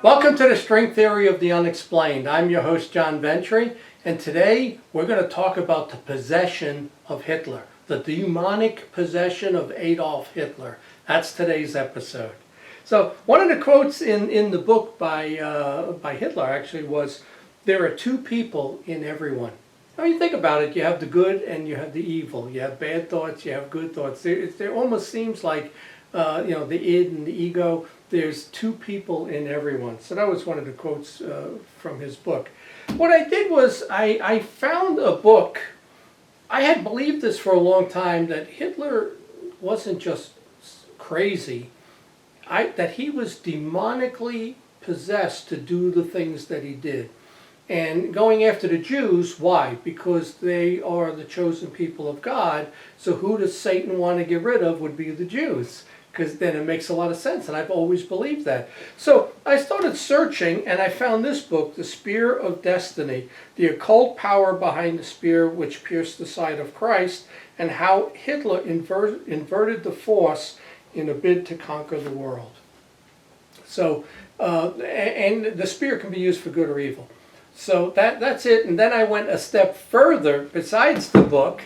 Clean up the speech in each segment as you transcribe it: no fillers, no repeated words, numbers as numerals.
Welcome to the String Theory of the Unexplained. I'm your host, John Ventry, and today we're going to talk about the possession of Hitler, the demonic possession of Adolf Hitler. That's today's episode. So one of the quotes in the book by Hitler actually was, "There are two people in everyone." Now you think about it, you have the good and you have the evil. You have bad thoughts, you have good thoughts. There almost seems like the id and the ego. There's two people in everyone. So that was one of the quotes from his book. What I did was I found a book. I had believed this for a long time, that Hitler wasn't just crazy, that he was demonically possessed to do the things that he did. And going after the Jews, why? Because they are the chosen people of God. So who does Satan want to get rid of would be the Jews. Because then it makes a lot of sense, and I've always believed that. So I started searching, and I found this book, The Spear of Destiny, the occult power behind the spear which pierced the side of Christ, and how Hitler inverted the force in a bid to conquer the world. So, and the spear can be used for good or evil. So that's it. And then I went a step further, besides the book,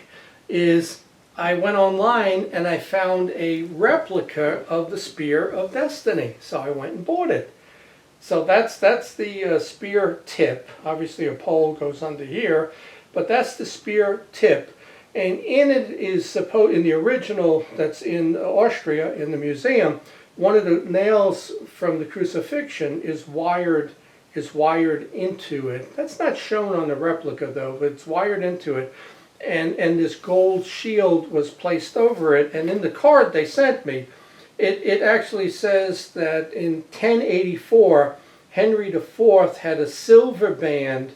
I went online and I found a replica of the Spear of Destiny. So I went and bought it. So that's the spear tip. Obviously a pole goes under here, but that's the spear tip. And in it is in the original that's in Austria in the museum, one of the nails from the crucifixion is wired into it. That's not shown on the replica though, but it's wired into it. And this gold shield was placed over it, and in the card they sent me, it actually says that in 1084, Henry IV had a silver band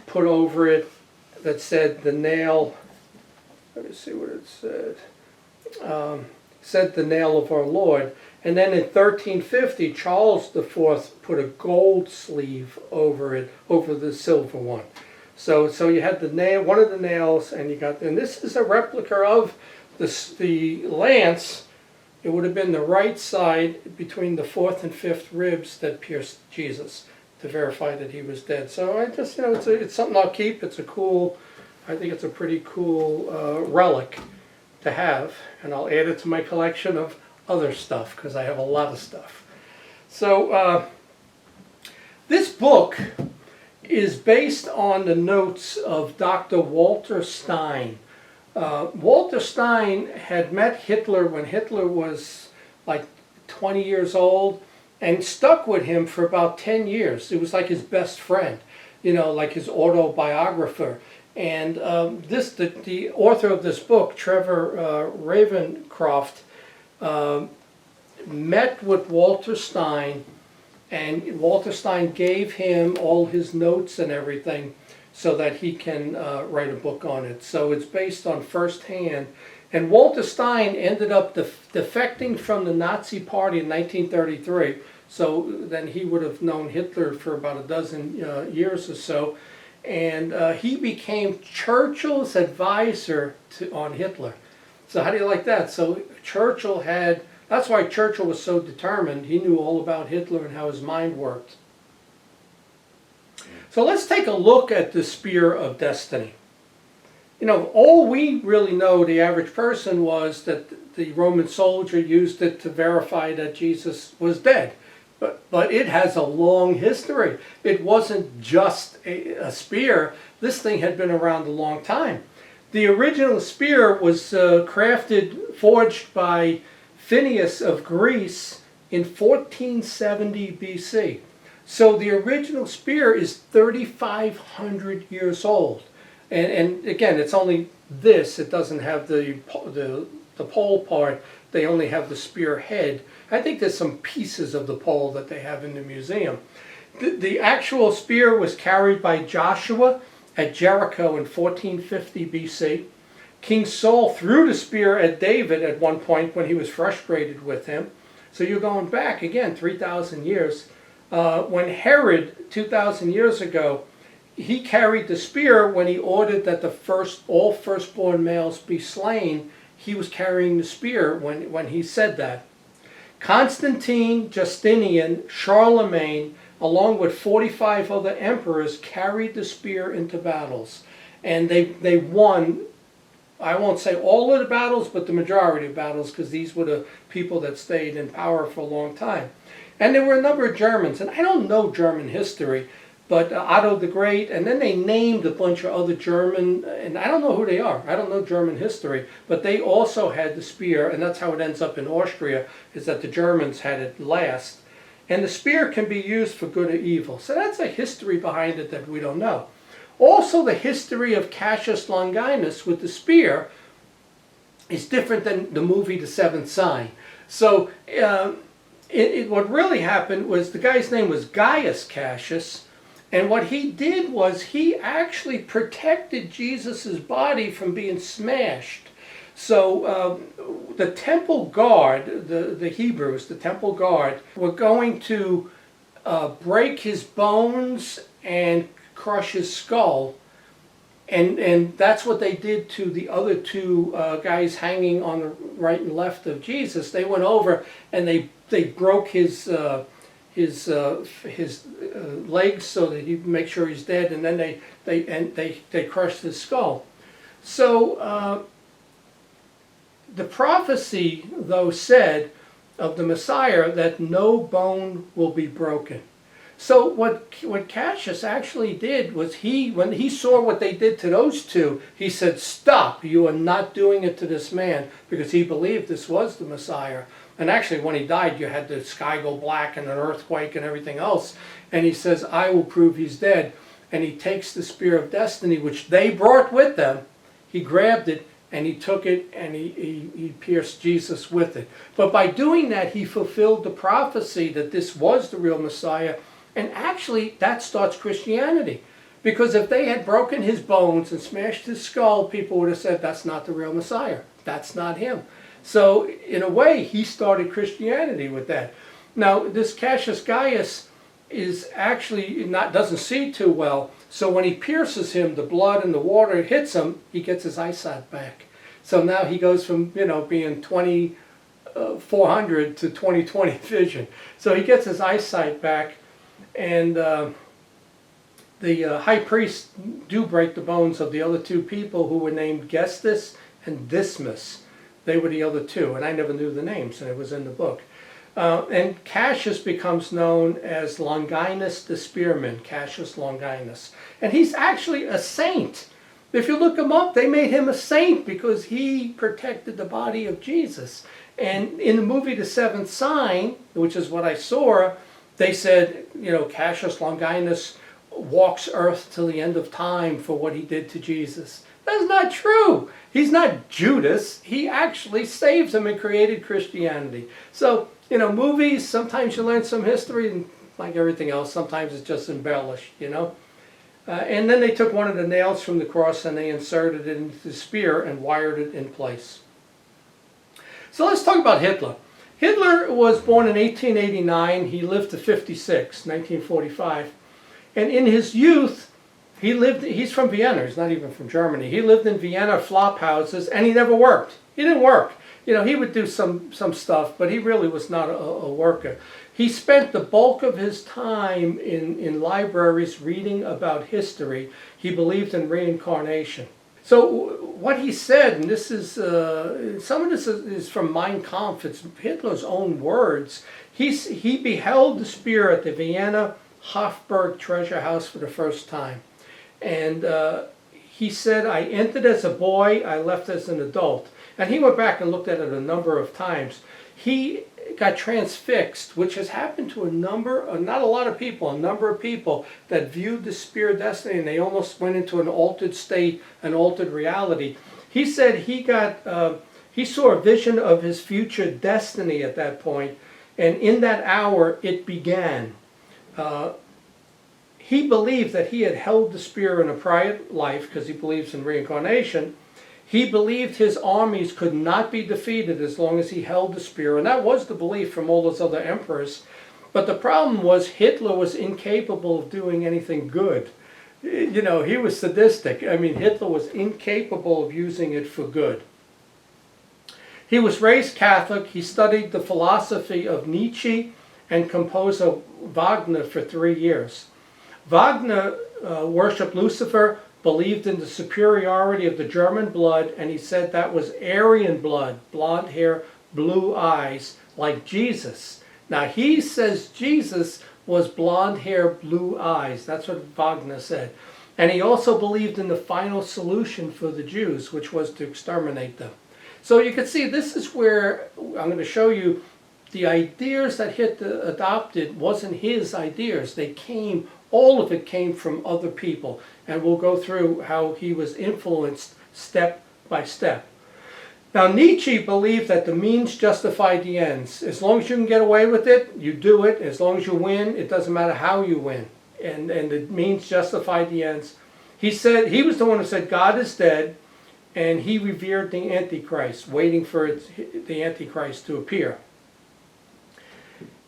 put over it that said the nail, let me see what it said the nail of our Lord. And then in 1350, Charles IV put a gold sleeve over it, over the silver one. So you had the nail, one of the nails, and and this is a replica of the lance. It would have been the right side between the fourth and fifth ribs that pierced Jesus to verify that he was dead. So I just, it's something I'll keep. I think it's a pretty cool relic to have, and I'll add it to my collection of other stuff because I have a lot of stuff. So this book is based on the notes of Dr. Walter Stein. Walter Stein had met Hitler when Hitler was like 20 years old and stuck with him for about 10 years. It was like his best friend, like his autobiographer. And the author of this book, Trevor Ravencroft, met with Walter Stein, and Walter Stein gave him all his notes and everything so that he can write a book on it. So it's based on firsthand. And Walter Stein ended up defecting from the Nazi Party in 1933. So then he would have known Hitler for about a dozen years or so. And he became Churchill's advisor on Hitler. So how do you like that? So that's why Churchill was so determined. He knew all about Hitler and how his mind worked. So let's take a look at the Spear of Destiny. All we really know, the average person, was that the Roman soldier used it to verify that Jesus was dead. But it has a long history. It wasn't just a spear. This thing had been around a long time. The original spear was forged by Phineas of Greece in 1470 BC. So the original spear is 3,500 years old. And again, it's only this. It doesn't have the pole part. They only have the spear head. I think there's some pieces of the pole that they have in the museum. The actual spear was carried by Joshua at Jericho in 1450 BC. King Saul threw the spear at David at one point when he was frustrated with him. So you're going back, again, 3,000 years. When Herod, 2,000 years ago, he carried the spear when he ordered that all firstborn males be slain. He was carrying the spear when he said that. Constantine, Justinian, Charlemagne, along with 45 other emperors, carried the spear into battles. And they won, I won't say all of the battles, but the majority of battles, because these were the people that stayed in power for a long time. And there were a number of Germans, and I don't know German history, but Otto the Great, and then they named a bunch of other German, and I don't know who they are. I don't know German history, but they also had the spear, and that's how it ends up in Austria, is that the Germans had it last. And the spear can be used for good or evil. So that's a history behind it that we don't know. Also, the history of Cassius Longinus with the spear is different than the movie The Seventh Sign. So what really happened was the guy's name was Gaius Cassius, and what he did was he actually protected Jesus' body from being smashed. So the temple guard, the Hebrews, the temple guard, were going to break his bones and crush his skull, and that's what they did to the other two guys hanging on the right and left of Jesus. They went over and they broke his legs so that he'd make sure he's dead, and then they crushed his skull. So the prophecy, though, said of the Messiah that no bone will be broken. So what Cassius actually did was when he saw what they did to those two, he said, "Stop, you are not doing it to this man," because he believed this was the Messiah. And actually when he died, you had the sky go black and an earthquake and everything else. And he says, "I will prove he's dead." And he takes the spear of destiny, which they brought with them. He grabbed it and he took it and he pierced Jesus with it. But by doing that, he fulfilled the prophecy that this was the real Messiah. And actually, that starts Christianity. Because if they had broken his bones and smashed his skull, people would have said, that's not the real Messiah. That's not him. So, in a way, he started Christianity with that. Now, this Cassius Gaius is actually doesn't see too well. So when he pierces him, the blood and the water hits him, he gets his eyesight back. So now he goes from, being 400 to 20/20 vision. So he gets his eyesight back. And the high priests do break the bones of the other two people who were named Gestus and Dismas. They were the other two, and I never knew the names, and it was in the book. And Cassius becomes known as Longinus the Spearman, Cassius Longinus. And he's actually a saint. If you look him up, they made him a saint because he protected the body of Jesus. And in the movie The Seventh Sign, which is what I saw, they said, Cassius Longinus walks earth till the end of time for what he did to Jesus. That's not true. He's not Judas. He actually saves him and created Christianity. So, movies, sometimes you learn some history, and like everything else, sometimes it's just embellished, And then they took one of the nails from the cross and they inserted it into the spear and wired it in place. So let's talk about Hitler. Hitler was born in 1889. He lived to 56, 1945. And in his youth, he's from Vienna. He's not even from Germany. He lived in Vienna flop houses, and he never worked. He didn't work. He would do some stuff, but he really was not a worker. He spent the bulk of his time in libraries reading about history. He believed in reincarnation. So what he said, and this is, some of this is from Mein Kampf, it's Hitler's own words. He beheld the spear at the Vienna Hofburg treasure house for the first time. And he said, "I entered as a boy, I left as an adult." And he went back and looked at it a number of times. He got transfixed, which has happened to not a lot of people, a number of people that viewed the spear of destiny and they almost went into an altered state, an altered reality. He said he saw a vision of his future destiny at that point, and in that hour it began. He believed that he had held the spear in a prior life because he believes in reincarnation. He believed his armies could not be defeated as long as he held the spear, and that was the belief from all those other emperors. But the problem was Hitler was incapable of doing anything good. He was sadistic. Hitler was incapable of using it for good. He was raised Catholic. He studied the philosophy of Nietzsche and composer Wagner for 3 years. Wagner worshipped Lucifer, believed in the superiority of the German blood, and he said that was Aryan blood, blonde hair, blue eyes, like Jesus. Now he says Jesus was blonde hair, blue eyes. That's what Wagner said. And he also believed in the final solution for the Jews, which was to exterminate them. So you can see this is where I'm going to show you the ideas that Hitler adopted wasn't his ideas. They came, all of it came from other people. And we'll go through how he was influenced step by step. Now Nietzsche believed that the means justify the ends. As long as you can get away with it, you do it. As long as you win, it doesn't matter how you win. And the means justify the ends. He said, he was the one who said God is dead, and he revered the Antichrist, waiting for the Antichrist to appear.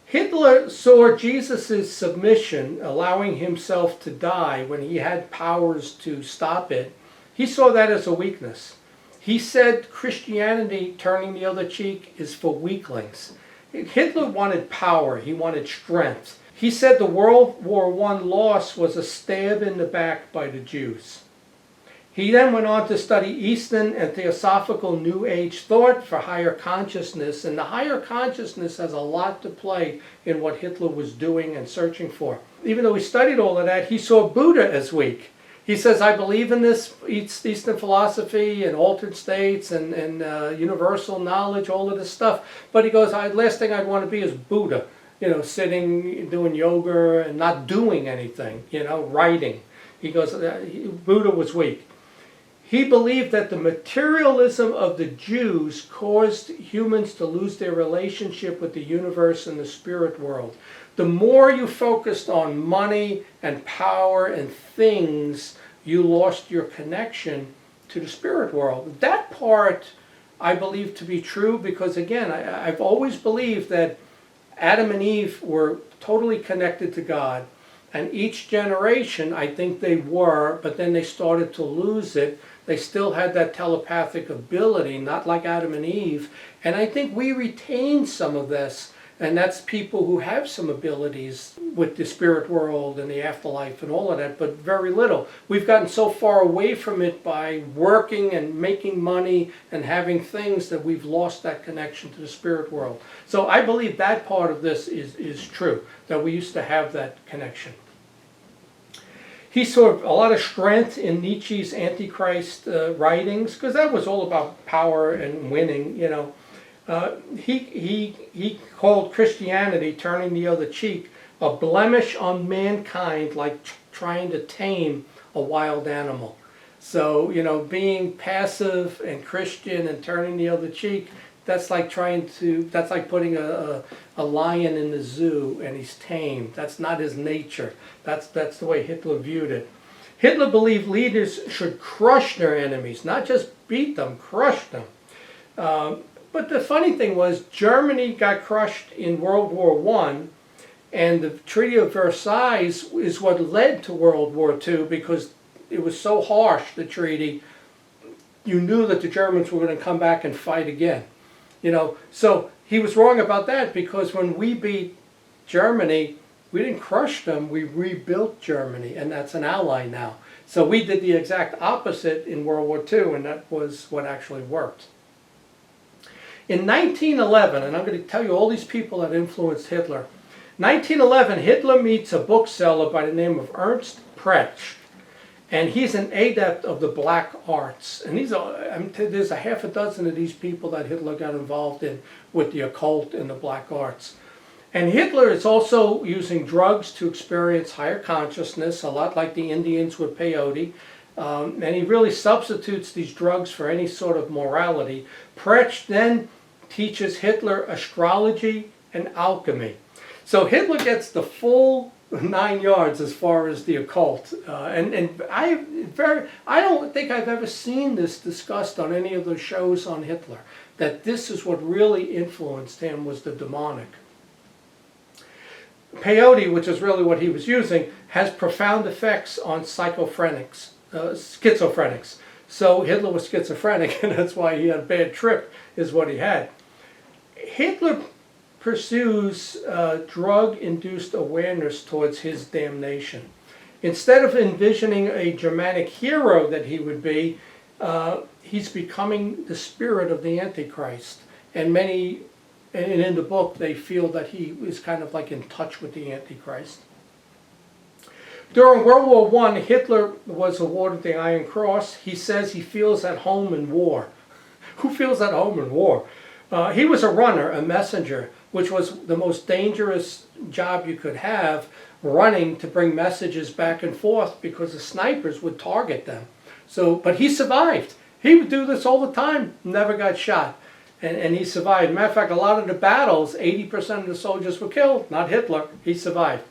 Hitler saw Jesus' submission, allowing himself to die when he had powers to stop it. He saw that as a weakness. He said Christianity, turning the other cheek, is for weaklings. Hitler wanted power. He wanted strength. He said the World War I loss was a stab in the back by the Jews. He then went on to study Eastern and Theosophical New Age thought for higher consciousness, and the higher consciousness has a lot to play in what Hitler was doing and searching for. Even though he studied all of that, he saw Buddha as weak. He says, I believe in this Eastern philosophy and altered states and universal knowledge, all of this stuff. But he goes, last thing I'd want to be is Buddha, sitting, doing yoga and not doing anything, writing. He goes, Buddha was weak. He believed that the materialism of the Jews caused humans to lose their relationship with the universe and the spirit world. The more you focused on money and power and things, you lost your connection to the spirit world. That part I believe to be true because, again, I've always believed that Adam and Eve were totally connected to God. And each generation, I think they were, but then they started to lose it. They still had that telepathic ability, not like Adam and Eve. And I think we retain some of this. And that's people who have some abilities with the spirit world and the afterlife and all of that, but very little. We've gotten so far away from it by working and making money and having things that we've lost that connection to the spirit world. So I believe that part of this is true, that we used to have that connection. He saw a lot of strength in Nietzsche's Antichrist writings, because that was all about power and winning, He called Christianity, turning the other cheek, a blemish on mankind, like trying to tame a wild animal. So, being passive and Christian and turning the other cheek, that's like putting a lion in the zoo and he's tamed. That's not his nature. That's the way Hitler viewed it. Hitler believed leaders should crush their enemies, not just beat them, crush them. But the funny thing was, Germany got crushed in World War I, and the Treaty of Versailles is what led to World War II, because it was so harsh, the treaty. You knew that the Germans were going to come back and fight again. So he was wrong about that, because when we beat Germany, we didn't crush them, we rebuilt Germany, and that's an ally now. So we did the exact opposite in World War II, and that was what actually worked. In 1911, and I'm going to tell you all these people that influenced Hitler. 1911, Hitler meets a bookseller by the name of Ernst Precht, and he's an adept of the black arts. And there's a half a dozen of these people that Hitler got involved in with the occult and the black arts. And Hitler is also using drugs to experience higher consciousness, a lot like the Indians with peyote. And he really substitutes these drugs for any sort of morality. Precht then teaches Hitler astrology and alchemy. So Hitler gets the full 9 yards as far as the occult. And I don't think I've ever seen this discussed on any of the shows on Hitler, that this is what really influenced him, was the demonic. Peyote, which is really what he was using, has profound effects on schizophrenics. So Hitler was schizophrenic, and that's why he had a bad trip, is what he had. Hitler pursues drug-induced awareness towards his damnation. Instead of envisioning a Germanic hero that he would be, he's becoming the spirit of the Antichrist. And in the book, they feel that he is kind of like in touch with the Antichrist. During World War I, Hitler was awarded the Iron Cross. He says he feels at home in war. Who feels at home in war? He was a runner, a messenger, which was the most dangerous job you could have, running to bring messages back and forth because the snipers would target them. But he survived. He would do this all the time, never got shot. And he survived. Matter of fact, a lot of the battles, 80% of the soldiers were killed, not Hitler. He survived.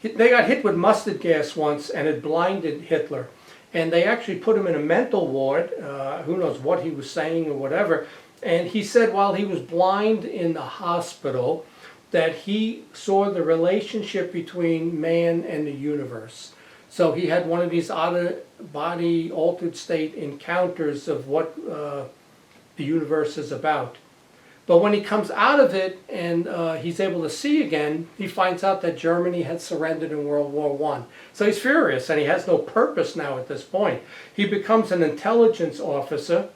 They got hit with mustard gas once and it blinded Hitler. And they actually put him in a mental ward, who knows what he was saying or whatever. And he said while he was blind in the hospital that he saw the relationship between man and the universe. So he had one of these out-of-body, altered state encounters of what the universe is about. But when he comes out of it and he's able to see again, he finds out that Germany had surrendered in World War I. So he's furious and he has no purpose now at this point. He becomes an intelligence officer.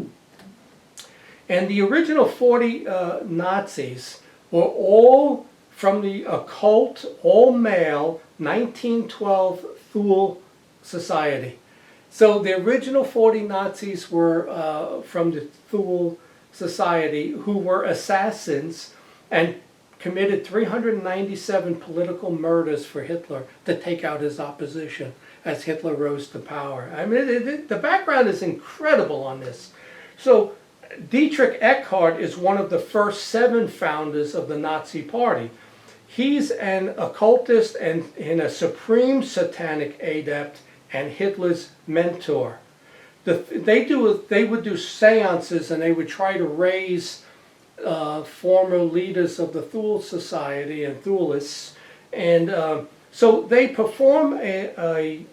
And the original 40 Nazis were all from the occult, all male, 1912 Thule Society. So the original 40 Nazis were from the Thule Society, who were assassins and committed 397 political murders for Hitler to take out his opposition as Hitler rose to power. I mean, the background is incredible on this. So Dietrich Eckhart is one of the first 7 founders of the Nazi Party. He's an occultist and a supreme satanic adept and Hitler's mentor. They would do seances and they would try to raise former leaders of the Thule Society and Thulists. And so they perform a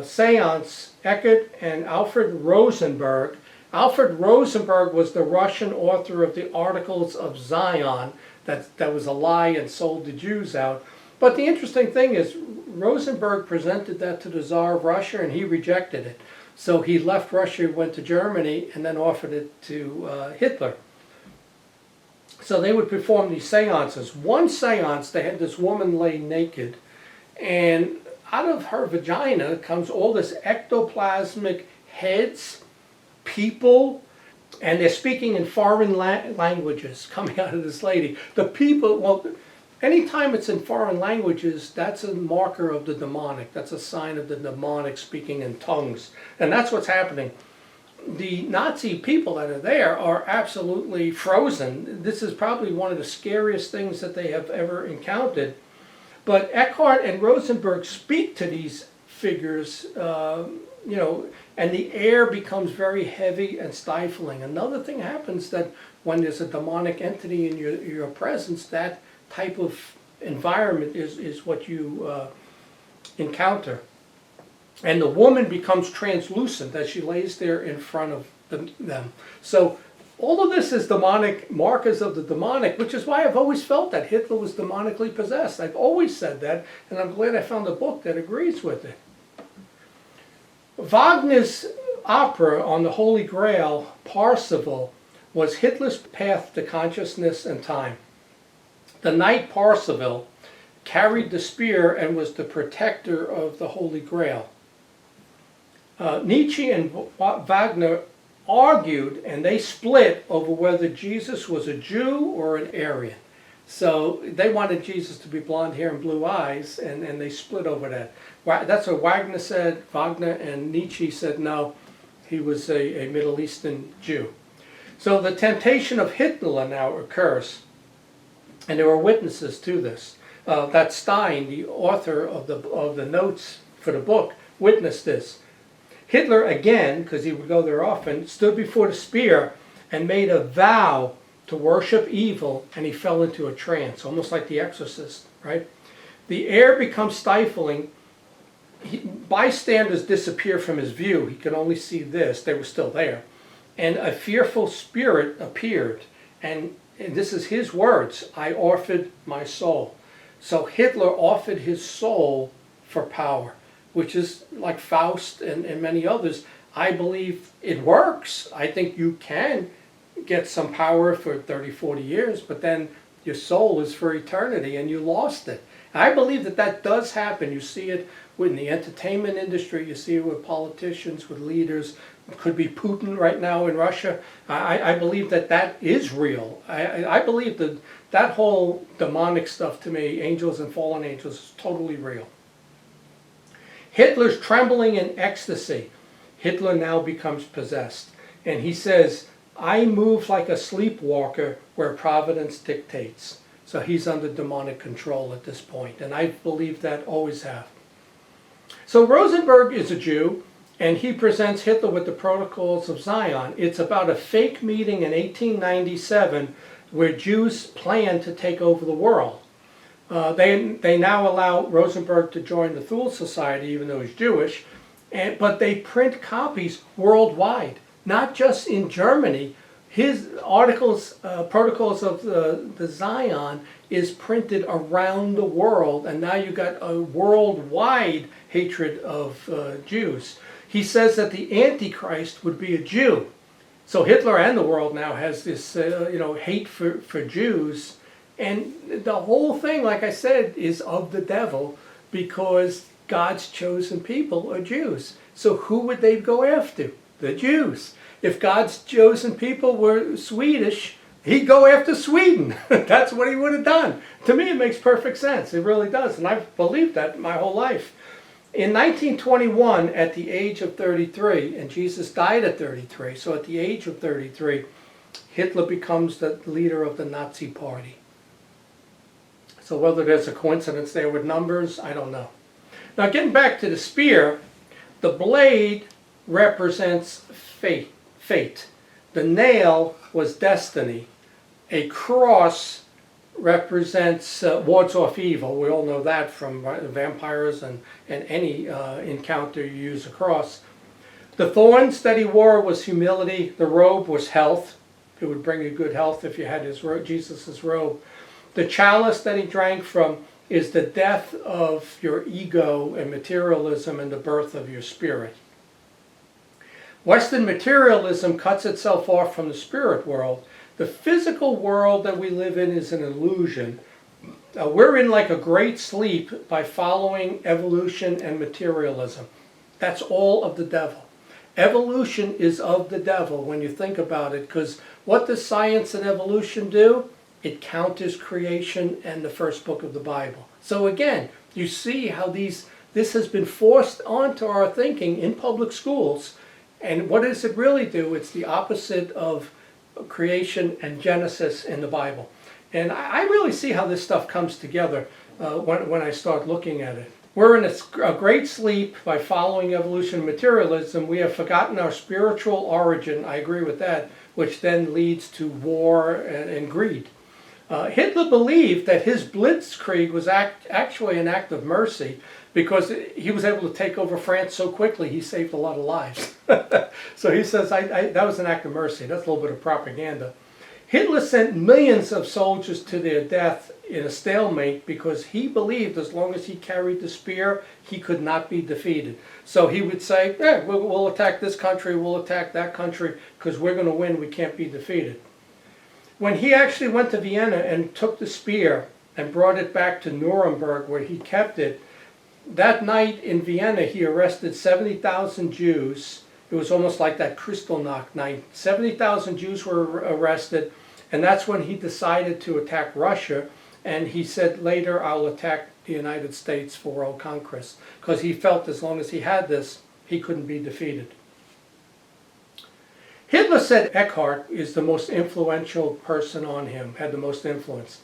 seance, Eckhart and Alfred Rosenberg. Alfred Rosenberg was the Russian author of the Articles of Zion that was a lie and sold the Jews out. But the interesting thing is Rosenberg presented that to the Tsar of Russia and he rejected it. So he left Russia, went to Germany, and then offered it to Hitler. So they would perform these seances. One seance, they had this woman lay naked, and out of her vagina comes all this ectoplasmic heads, people, and they're speaking in foreign languages coming out of this lady. The people, well, anytime it's in foreign languages, that's a marker of the demonic. That's a sign of the demonic speaking in tongues. And that's what's happening. The Nazi people that are there are absolutely frozen. This is probably one of the scariest things that they have ever encountered. But Eckhart and Rosenberg speak to these figures, and the air becomes very heavy and stifling. Another thing happens that when there's a demonic entity in your presence, that type of environment is what you encounter. And the woman becomes translucent as she lays there in front of them. So all of this is demonic, markers of the demonic, which is why I've always felt that Hitler was demonically possessed. I've always said that, and I'm glad I found a book that agrees with it. Wagner's opera on the Holy Grail, Parsifal, was Hitler's path to consciousness and time. The knight Parsifal carried the spear and was the protector of the Holy Grail. Nietzsche and Wagner argued and they split over whether Jesus was a Jew or an Aryan. So they wanted Jesus to be blonde hair and blue eyes, and they split over that. That's what Wagner said. Wagner and Nietzsche said no, he was a Middle Eastern Jew. So the temptation of Hitler now occurs. And there were witnesses to this. That Stein, the author of the notes for the book, witnessed this. Hitler, again, because he would go there often, stood before the spear and made a vow to worship evil, and he fell into a trance, almost like The Exorcist, right? The air becomes stifling. Bystanders disappear from his view. He could only see this. They were still there. And a fearful spirit appeared, and and this is his words, I offered my soul. So Hitler offered his soul for power, which is like Faust and many others. I believe it works. I think you can get some power for 30, 40 years, but then your soul is for eternity and you lost it. I believe that that does happen. You see it in the entertainment industry, you see it with politicians, with leaders. It could be Putin right now in Russia. I believe that that is real. I believe that that whole demonic stuff, to me, angels and fallen angels, is totally real. Hitler's trembling in ecstasy. Hitler now becomes possessed. And he says, I move like a sleepwalker where providence dictates. So he's under demonic control at this point. And I believe that, always have. So Rosenberg is a Jew, and he presents Hitler with the Protocols of Zion. It's about a fake meeting in 1897 where Jews plan to take over the world. They now allow Rosenberg to join the Thule Society, even though he's Jewish, but they print copies worldwide, not just in Germany. His articles, Protocols of the Zion, is printed around the world, and now you got a worldwide hatred of Jews. He says that the Antichrist would be a Jew. So Hitler and the world now has this hate for Jews, and the whole thing, like I said, is of the devil, because God's chosen people are Jews. So who would they go after? The Jews. If God's chosen people were Swedish, he'd go after Sweden. That's what he would have done. To me, it makes perfect sense. It really does. And I've believed that my whole life. In 1921, at the age of 33, and Jesus died at 33, so at the age of 33, Hitler becomes the leader of the Nazi Party. So whether there's a coincidence there with numbers, I don't know. Now getting back to the spear, the blade represents fate. The nail was destiny. A cross represents wards off evil. We all know that from vampires and any encounter you use a cross. The thorns that he wore was humility. The robe was health. It would bring you good health if you had Jesus' robe. The chalice that he drank from is the death of your ego and materialism and the birth of your spirit. Western materialism cuts itself off from the spirit world. The physical world that we live in is an illusion. We're in like a great sleep by following evolution and materialism. That's all of the devil. Evolution is of the devil when you think about it, because what does science and evolution do? It counters creation and the first book of the Bible. So again, you see how this has been forced onto our thinking in public schools. And what does it really do? It's the opposite of creation and Genesis in the Bible. And I really see how this stuff comes together when I start looking at it. We're in a great sleep by following evolution and materialism. We have forgotten our spiritual origin, I agree with that, which then leads to war and greed. Hitler believed that his blitzkrieg was actually an act of mercy, because he was able to take over France so quickly, he saved a lot of lives. So he says, that was an act of mercy. That's a little bit of propaganda. Hitler sent millions of soldiers to their death in a stalemate because he believed as long as he carried the spear, he could not be defeated. So he would say, yeah, we'll attack this country, we'll attack that country, because we're going to win, we can't be defeated. When he actually went to Vienna and took the spear and brought it back to Nuremberg where he kept it, that night in Vienna he arrested 70,000 Jews. It was almost like that Kristallnacht night. 70,000 Jews were arrested, and that's when he decided to attack Russia, and he said later, I'll attack the United States for world conquest, because he felt as long as he had this, he couldn't be defeated. Hitler said Eckhart is the most influential person on him, had the most influence.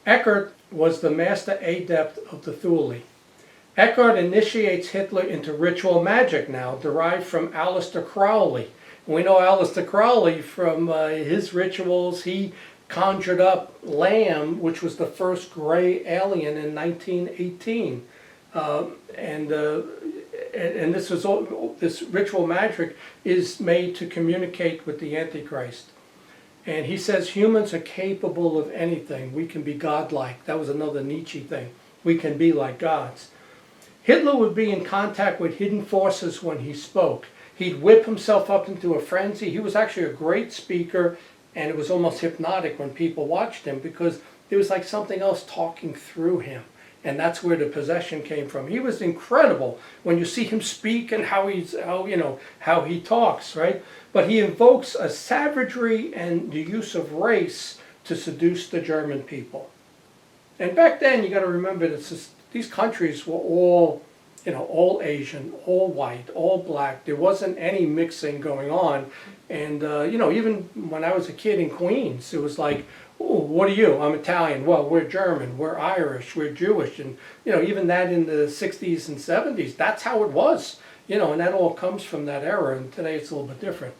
Eckhart was the master adept of the Thule. Eckhart initiates Hitler into ritual magic now, derived from Aleister Crowley. We know Aleister Crowley from his rituals. He conjured up Lamb, which was the first gray alien in 1918. And this ritual magic is made to communicate with the Antichrist. And he says humans are capable of anything. We can be godlike. That was another Nietzsche thing. We can be like gods. Hitler would be in contact with hidden forces when he spoke. He'd whip himself up into a frenzy. He was actually a great speaker, and it was almost hypnotic when people watched him because there was like something else talking through him. And that's where the possession came from. He was incredible when you see him speak and how he talks, right? But he invokes a savagery and the use of race to seduce the German people. And back then, you got to remember that these countries were all Asian, all white, all black. There wasn't any mixing going on. And even when I was a kid in Queens, it was like, oh, what are you? I'm Italian. Well, we're German, we're Irish, we're Jewish. And, even that in the 60s and 70s, that's how it was. And that all comes from that era, and today it's a little bit different.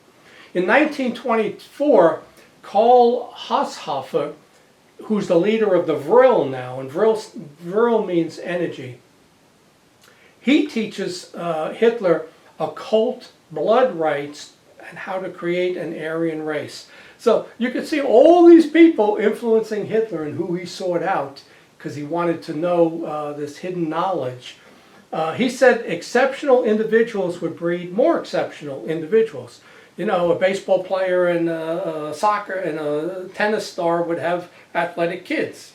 In 1924, Karl Haushofer, who's the leader of the Vril now, and Vril means energy, he teaches Hitler occult blood rites and how to create an Aryan race. So you can see all these people influencing Hitler and who he sought out because he wanted to know this hidden knowledge. He said exceptional individuals would breed more exceptional individuals. A baseball player and a soccer and a tennis star would have athletic kids.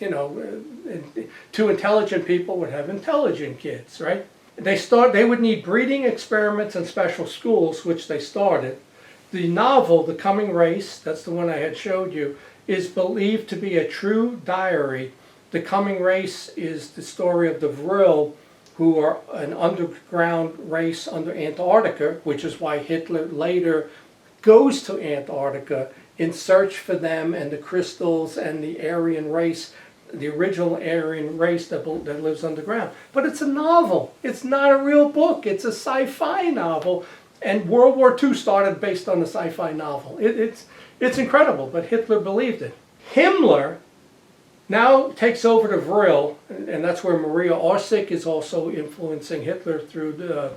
Two intelligent people would have intelligent kids, right? They would need breeding experiments and special schools, which they started. The novel, The Coming Race, that's the one I had showed you, is believed to be a true diary. The Coming Race is the story of the Vril, who are an underground race under Antarctica, which is why Hitler later goes to Antarctica in search for them and the crystals and the Aryan race, the original Aryan race that lives underground. But it's a novel. It's not a real book. It's a sci-fi novel. And World War II started based on a sci-fi novel. It's incredible, but Hitler believed it. Himmler now takes over the Vril, and that's where Maria Orsic is also influencing Hitler through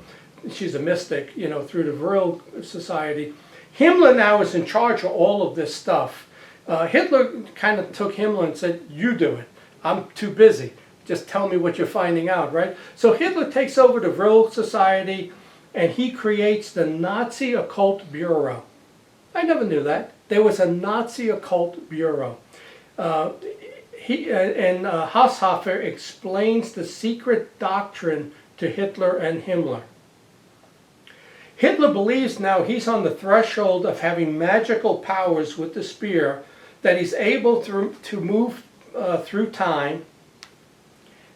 she's a mystic, through the Vril Society. Himmler now is in charge of all of this stuff. Hitler kind of took Himmler and said, you do it. I'm too busy. Just tell me what you're finding out, right? So Hitler takes over the Vril Society, and he creates the Nazi Occult Bureau. I never knew that. There was a Nazi Occult Bureau. Haushofer explains the secret doctrine to Hitler and Himmler. Hitler believes now he's on the threshold of having magical powers with the spear, that he's able to move through time,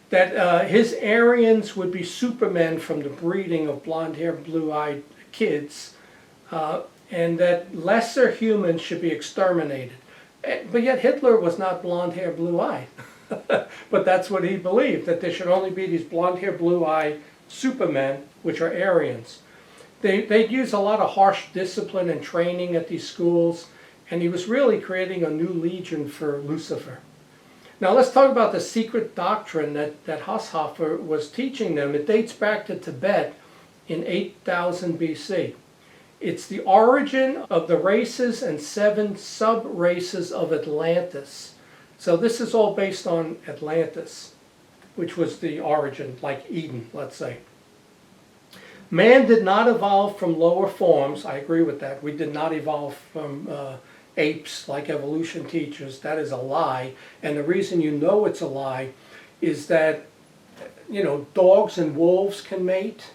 that his Aryans would be supermen from the breeding of blonde-haired, blue-eyed kids, and that lesser humans should be exterminated. But yet Hitler was not blonde-haired, blue-eyed. But that's what he believed, that there should only be these blonde-haired, blue-eyed supermen, which are Aryans. They'd use a lot of harsh discipline and training at these schools, and he was really creating a new legion for Lucifer. Now let's talk about the secret doctrine that Haushofer was teaching them. It dates back to Tibet in 8000 BC. It's the origin of the races and 7 sub-races of Atlantis. So this is all based on Atlantis, which was the origin, like Eden, let's say. Man did not evolve from lower forms. I agree with that. We did not evolve from apes like evolution teaches. That is a lie. And the reason you know it's a lie is that, dogs and wolves can mate.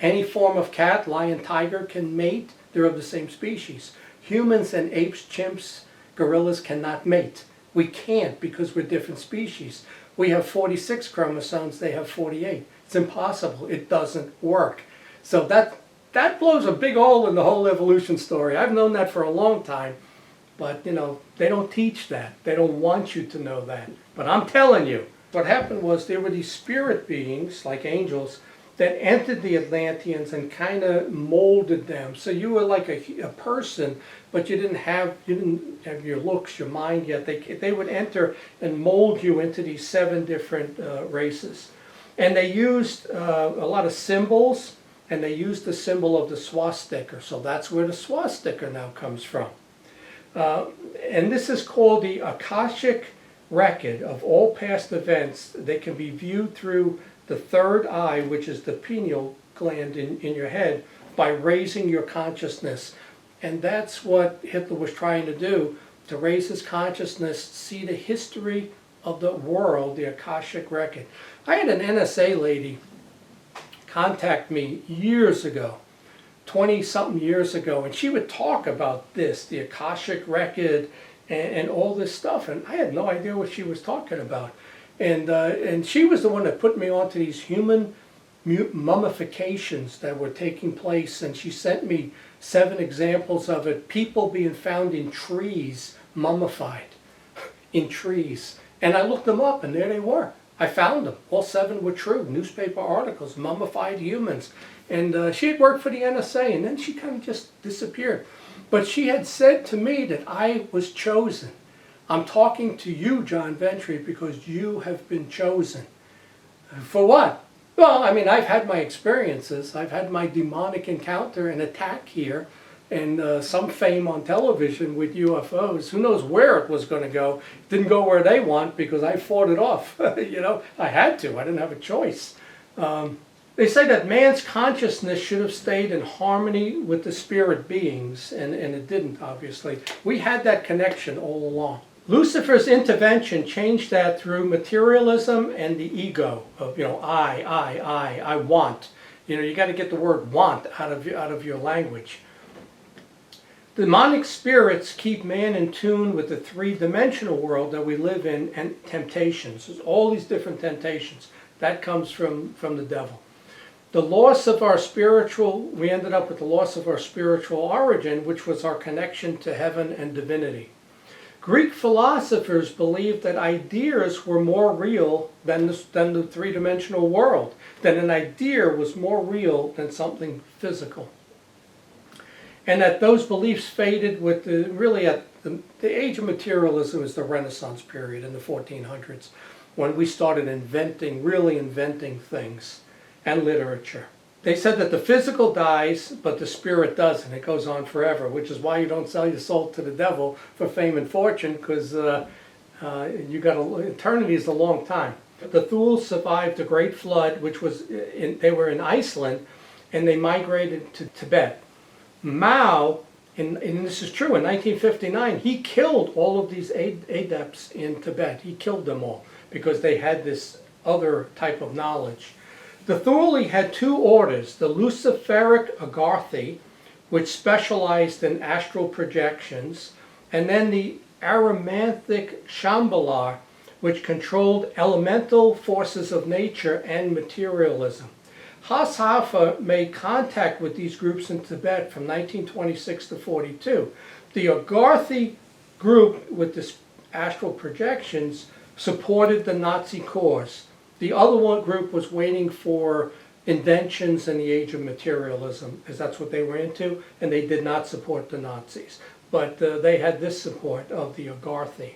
Any form of cat, lion, tiger can mate. They're of the same species. Humans and apes, chimps, gorillas cannot mate. We can't because we're different species. We have 46 chromosomes, they have 48. It's impossible. It doesn't work. So that blows a big hole in the whole evolution story. I've known that for a long time, but they don't teach that. They don't want you to know that. But I'm telling you, what happened was there were these spirit beings, like angels, that entered the Atlanteans and kind of molded them. So you were like a person, but you didn't have your looks, your mind yet. They would enter and mold you into these 7 different races. And they used a lot of symbols, and they used the symbol of the swastika. So that's where the swastika now comes from. And this is called the Akashic record of all past events. They can be viewed through the third eye, which is the pineal gland in your head, by raising your consciousness. And that's what Hitler was trying to do, to raise his consciousness, see the history of the world, the Akashic record. I had an NSA lady contact me years ago, 20-something years ago, and she would talk about this, the Akashic record, and all this stuff, and I had no idea what she was talking about. And she was the one that put me onto these human mummifications that were taking place, and she sent me 7 examples of it, people being found in trees, mummified, in trees. And I looked them up, and there they were. I found them. All 7 were true. Newspaper articles, mummified humans. And she had worked for the NSA, and then she kind of just disappeared. But she had said to me that I was chosen. I'm talking to you, John Ventry, because you have been chosen. For what? Well, I mean, I've had my experiences. I've had my demonic encounter and attack here, and some fame on television with UFOs. Who knows where it was going to go? It didn't go where they want because I fought it off. You know, I had to. I didn't have a choice. They say that man's consciousness should have stayed in harmony with the spirit beings, and it didn't, obviously. We had that connection all along. Lucifer's intervention changed that through materialism and the ego of, you know, I want. You know, you got to get the word want out of your language. Demonic spirits keep man in tune with the 3-dimensional world that we live in, and temptations. There's all these different temptations. That comes from the devil. The loss of our we ended up with the loss of our spiritual origin, which was our connection to heaven and divinity. Greek philosophers believed that ideas were more real than the 3-dimensional world, that an idea was more real than something physical. And that those beliefs faded with the age of materialism is the Renaissance period in the 1400s, when we started really inventing things and literature. They said that the physical dies, but the spirit doesn't. It goes on forever, which is why you don't sell your soul to the devil for fame and fortune, because eternity is a long time. The Thuls survived the Great Flood, which was they were in Iceland, and they migrated to Tibet. Mao, and this is true, in 1959, he killed all of these adepts in Tibet. He killed them all because they had this other type of knowledge. The Thuli had 2 orders, the Luciferic Agarthi, which specialized in astral projections, and then the Aramanthic Shambhalar, which controlled elemental forces of nature and materialism. Has Hafa made contact with these groups in Tibet from 1926 to 42. The Agarthi group with the astral projections supported the Nazi cause. The other one group was waiting for inventions in the age of materialism, because that's what they were into, and they did not support the Nazis. But they had this support of the Agarthi.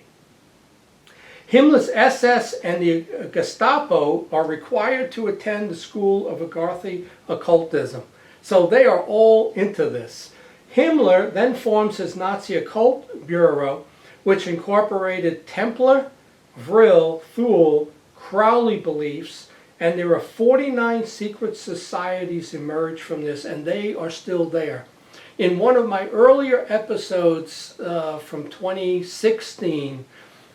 Himmler's SS and the Gestapo are required to attend the school of Agarthi occultism. So they are all into this. Himmler then forms his Nazi occult bureau, which incorporated Templar, Vril, Thule, Crowley beliefs, and there are 49 secret societies emerged from this, and they are still there. In one of my earlier episodes from 2016,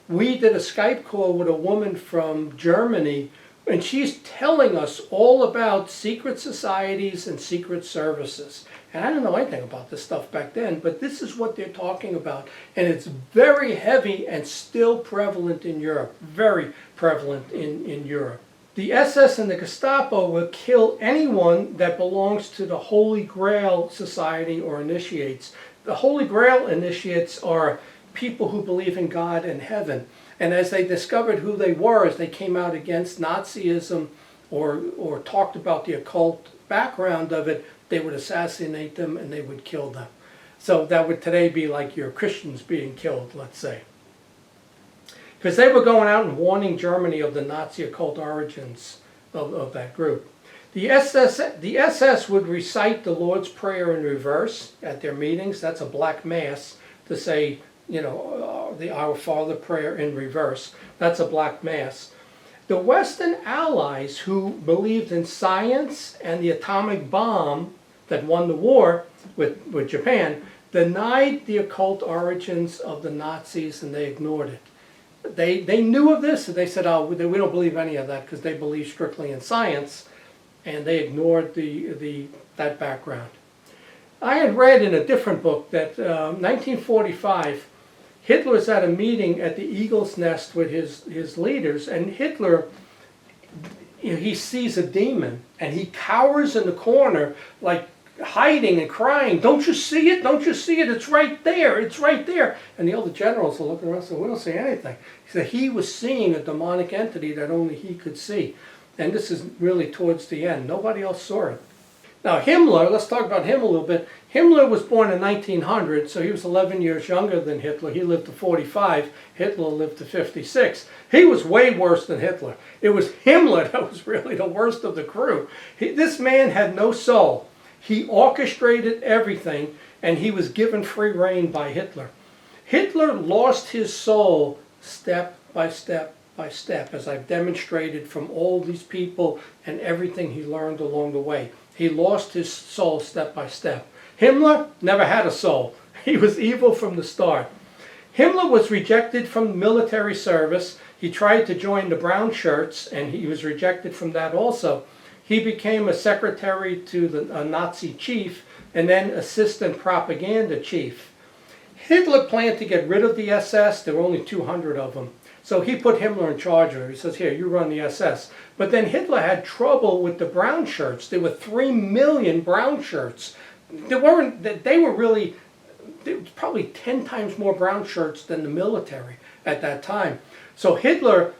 we did a Skype call with a woman from Germany, and she's telling us all about secret societies and secret services. And I didn't know anything about this stuff back then, but this is what they're talking about. And it's very heavy and still prevalent in Europe, very prevalent in Europe. The SS and the Gestapo will kill anyone that belongs to the Holy Grail Society or initiates. The Holy Grail initiates are people who believe in God and heaven. And as they discovered who they were, as they came out against Nazism or talked about the occult background of it, they would assassinate them and they would kill them. So that would today be like your Christians being killed, let's say. Because they were going out and warning Germany of the Nazi occult origins of that group. The SS would recite the Lord's Prayer in reverse at their meetings. That's a black mass to say, the Our Father prayer in reverse. That's a black mass. The Western allies who believed in science and the atomic bomb that won the war with Japan denied the occult origins of the Nazis, and they ignored it. They knew of this, and they said, oh, we don't believe any of that because they believe strictly in science, and they ignored that background. I had read in a different book that 1945, Hitler was at a meeting at the Eagle's Nest with his leaders, and Hitler, he sees a demon, and he cowers in the corner like hiding and crying, "Don't you see it? Don't you see it? It's right there, it's right there." And the other generals are looking around and saying, "We don't see anything." He said he was seeing a demonic entity that only he could see. And this is really towards the end. Nobody else saw it. Now Himmler, let's talk about him a little bit. Himmler was born in 1900, so he was 11 years younger than Hitler. He lived to 45. Hitler lived to 56. He was way worse than Hitler. It was Himmler that was really the worst of the crew. This man had no soul. He orchestrated everything, and he was given free rein by Hitler. Hitler lost his soul step by step by step, as I've demonstrated from all these people and everything he learned along the way. He lost his soul step by step. Himmler never had a soul. He was evil from the start. Himmler was rejected from military service. He tried to join the brown shirts, and he was rejected from that also. He became a secretary to a Nazi chief, and then assistant propaganda chief. Hitler planned to get rid of the SS. There were only 200 of them. So he put Himmler in charge of it. He says, "Here, you run the SS." But then Hitler had trouble with the brown shirts. There were 3 million brown shirts. There was probably 10 times more brown shirts than the military at that time. So Hitler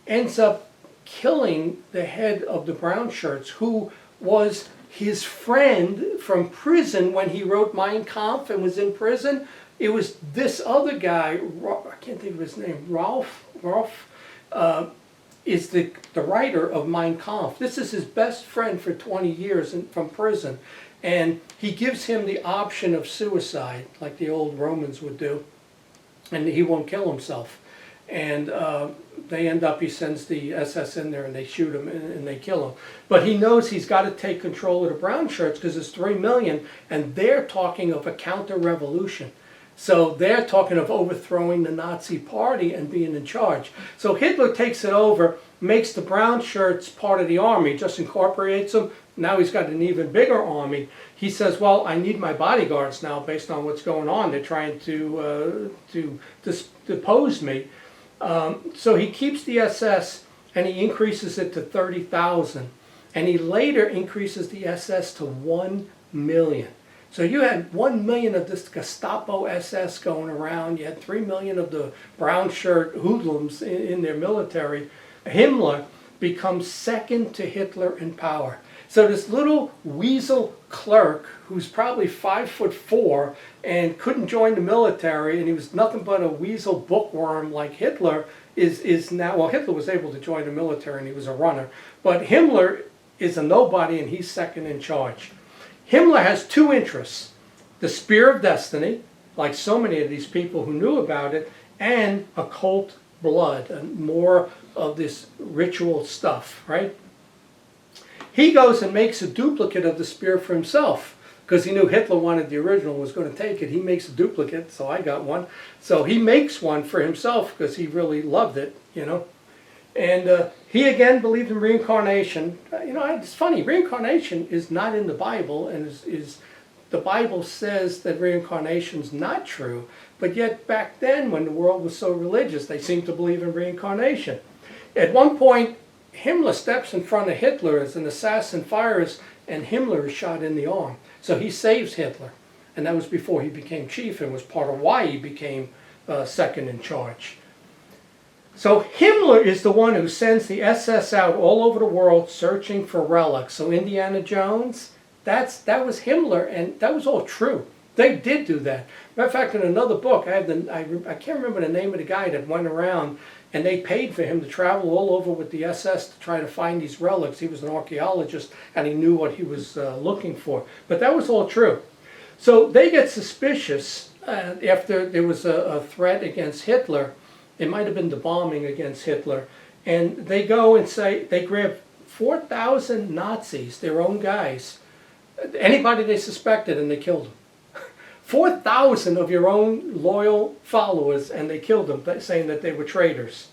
ends up killing the head of the brown shirts, who was his friend from prison when he wrote Mein Kampf and was in prison. It was this other guy, I can't think of his name, Rolf is the writer of Mein Kampf. This is his best friend for 20 years from prison. And he gives him the option of suicide, like the old Romans would do, and he won't kill himself. And he sends the SS in there, and they shoot him and they kill him. But he knows he's got to take control of the brown shirts because there's 3 million, and they're talking of a counter-revolution. So they're talking of overthrowing the Nazi party and being in charge. So Hitler takes it over, makes the brown shirts part of the army, just incorporates them. Now he's got an even bigger army. He says, well, I need my bodyguards now based on what's going on. They're trying to depose me. So he keeps the SS and he increases it to 30,000. And he later increases the SS to 1 million. So you had 1 million of this Gestapo SS going around. You had 3 million of the brown shirt hoodlums in their military. Himmler becomes second to Hitler in power. So this little weasel clerk, who's probably 5'4" and couldn't join the military, and he was nothing but a weasel bookworm like Hitler, is now, well, Hitler was able to join the military and he was a runner, but Himmler is a nobody and he's second in charge. Himmler has 2 interests: the Spear of Destiny, like so many of these people who knew about it, and occult blood, and more of this ritual stuff, right? He goes and makes a duplicate of the spear for himself because he knew Hitler wanted the original, was going to take it. He makes a duplicate, so I got one. So he makes one for himself because he really loved it, you know. And he again believed in reincarnation. You know, it's funny, reincarnation is not in the Bible, and the Bible says that reincarnation's not true, but yet back then when the world was so religious, they seemed to believe in reincarnation. At one point, Himmler steps in front of Hitler as an assassin fires, and Himmler is shot in the arm. So he saves Hitler. And that was before he became chief and was part of why he became second in charge. So Himmler is the one who sends the SS out all over the world searching for relics. So Indiana Jones, that was Himmler, and that was all true. They did do that. Matter of fact, in another book, I can't remember the name of the guy that went around, and they paid for him to travel all over with the SS to try to find these relics. He was an archaeologist, and he knew what he was looking for. But that was all true. So they get suspicious after there was a threat against Hitler, it might have been the bombing against Hitler, and they go and say, they grab 4,000 Nazis, their own guys, anybody they suspected, and they killed them. 4,000 of your own loyal followers, and they killed them, saying that they were traitors.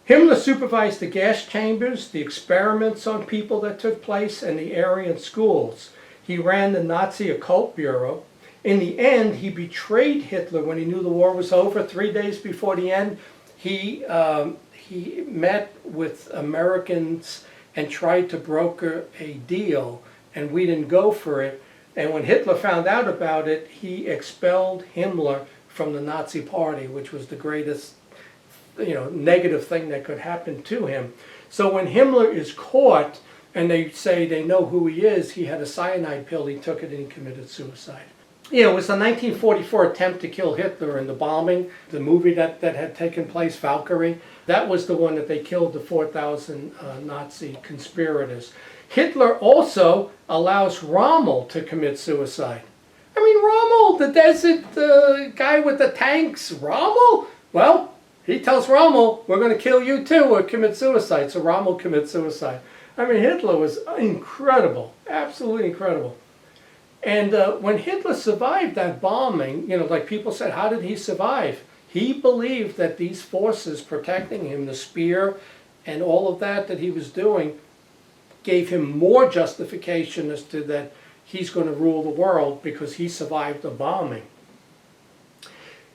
Himmler supervised the gas chambers, the experiments on people that took place, and the Aryan schools. He ran the Nazi occult bureau. In the end, he betrayed Hitler when he knew the war was over. 3 days before the end, he met with Americans and tried to broker a deal, and we didn't go for it. And when Hitler found out about it, he expelled Himmler from the Nazi Party, which was the greatest, negative thing that could happen to him. So when Himmler is caught and they say they know who he is, he had a cyanide pill, he took it and he committed suicide. It was the 1944 attempt to kill Hitler in the bombing, the movie that had taken place, Valkyrie. That was the one that they killed the 4,000 Nazi conspirators. Hitler also allows Rommel to commit suicide. I mean, Rommel, the desert guy with the tanks, Rommel? Well, he tells Rommel, we're going to kill you too or commit suicide. So Rommel commits suicide. I mean, Hitler was incredible, absolutely incredible. And when Hitler survived that bombing, like people said, how did he survive? He believed that these forces protecting him, the spear and all of that he was doing, gave him more justification as to that he's going to rule the world because he survived the bombing.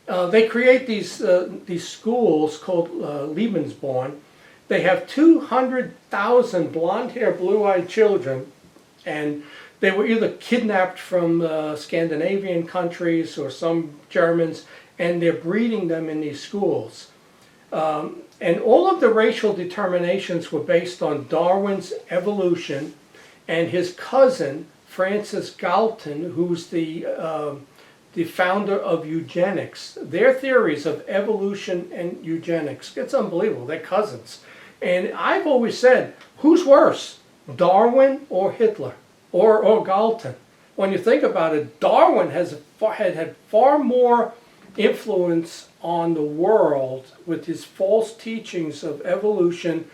They create these schools called Lebensborn. They have 200,000 blonde-haired, blue-eyed children, and they were either kidnapped from Scandinavian countries or some Germans, and they're breeding them in these schools. And all of the racial determinations were based on Darwin's evolution and his cousin, Francis Galton, who's the founder of eugenics. Their theories of evolution and eugenics, it's unbelievable, they're cousins. And I've always said, who's worse, Darwin or Hitler or Galton? When you think about it, Darwin had far more influence on the world with his false teachings of evolution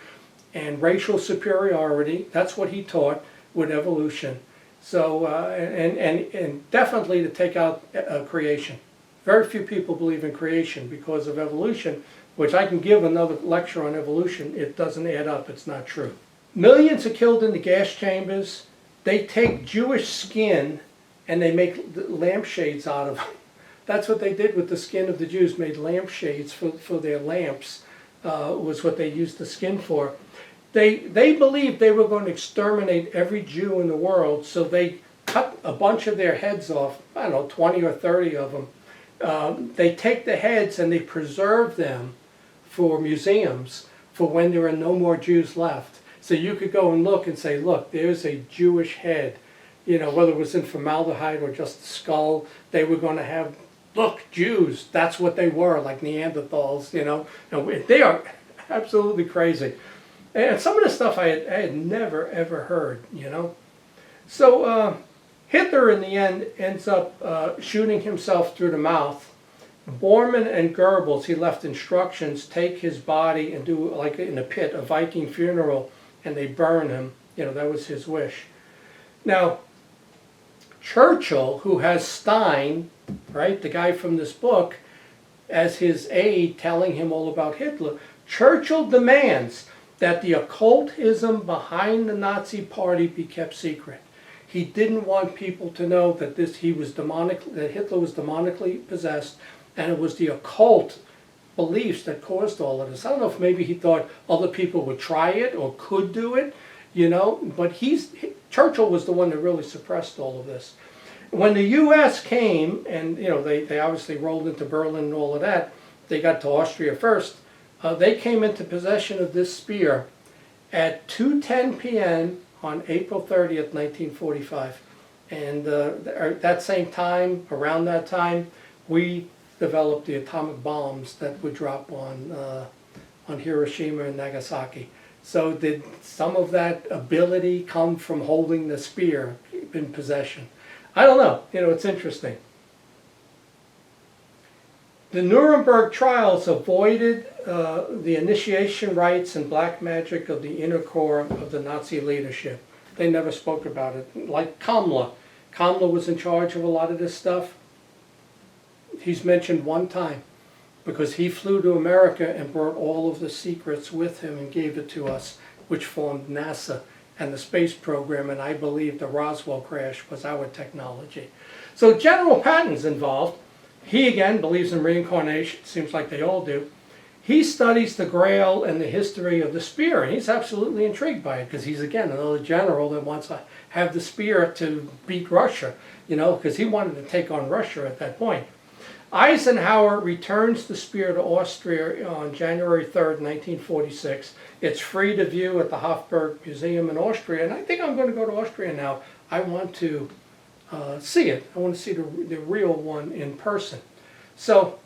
and racial superiority. That's what he taught with evolution. So, and definitely to take out creation. Very few people believe in creation because of evolution, which I can give another lecture on evolution. It doesn't add up. It's not true. Millions are killed in the gas chambers. They take Jewish skin and they make lampshades out of them. That's what they did with the skin of the Jews, made lampshades for their lamps, was what they used the skin for. They believed they were going to exterminate every Jew in the world, so they cut a bunch of their heads off, I don't know, 20 or 30 of them. They take the heads and they preserve them for museums for when there are no more Jews left. So you could go and look and say, look, there's a Jewish head. Whether it was in formaldehyde or just the skull, they were going to have, look, Jews, that's what they were, like Neanderthals, They are absolutely crazy. And some of the stuff I had never, ever heard, So Hitler, in the end, ends up shooting himself through the mouth. Bormann and Goebbels, he left instructions, take his body and do, like in a pit, a Viking funeral, and they burn him. That was his wish. Now, Churchill, who has Stein, right, the guy from this book, as his aide telling him all about Hitler, Churchill demands that the occultism behind the Nazi Party be kept secret. He didn't want people to know that that Hitler was demonically possessed, and it was the occult beliefs that caused all of this. I don't know if maybe he thought other people would try it or could do it, but Churchill was the one that really suppressed all of this. When the U.S. came, and they obviously rolled into Berlin and all of that, they got to Austria first. They came into possession of this spear at 2:10 p.m. on April 30th, 1945. And that same time, around that time, we developed the atomic bombs that would drop on Hiroshima and Nagasaki. So did some of that ability come from holding the spear in possession? I don't know. It's interesting. The Nuremberg trials avoided the initiation rites and black magic of the inner core of the Nazi leadership. They never spoke about it. Like Himmler. Himmler was in charge of a lot of this stuff. He's mentioned one time because he flew to America and brought all of the secrets with him and gave it to us, which formed NASA and the space program, and I believe the Roswell crash was our technology. So General Patton's involved. He again believes in reincarnation, seems like they all do. He studies the Grail and the history of the spear, and he's absolutely intrigued by it because he's again another general that wants to have the spear to beat Russia, because he wanted to take on Russia at that point. Eisenhower returns the spear to Austria on January 3rd, 1946. It's free to view at the Hofburg Museum in Austria, and I think I'm going to go to Austria now. I want to see it. I want to see the real one in person. So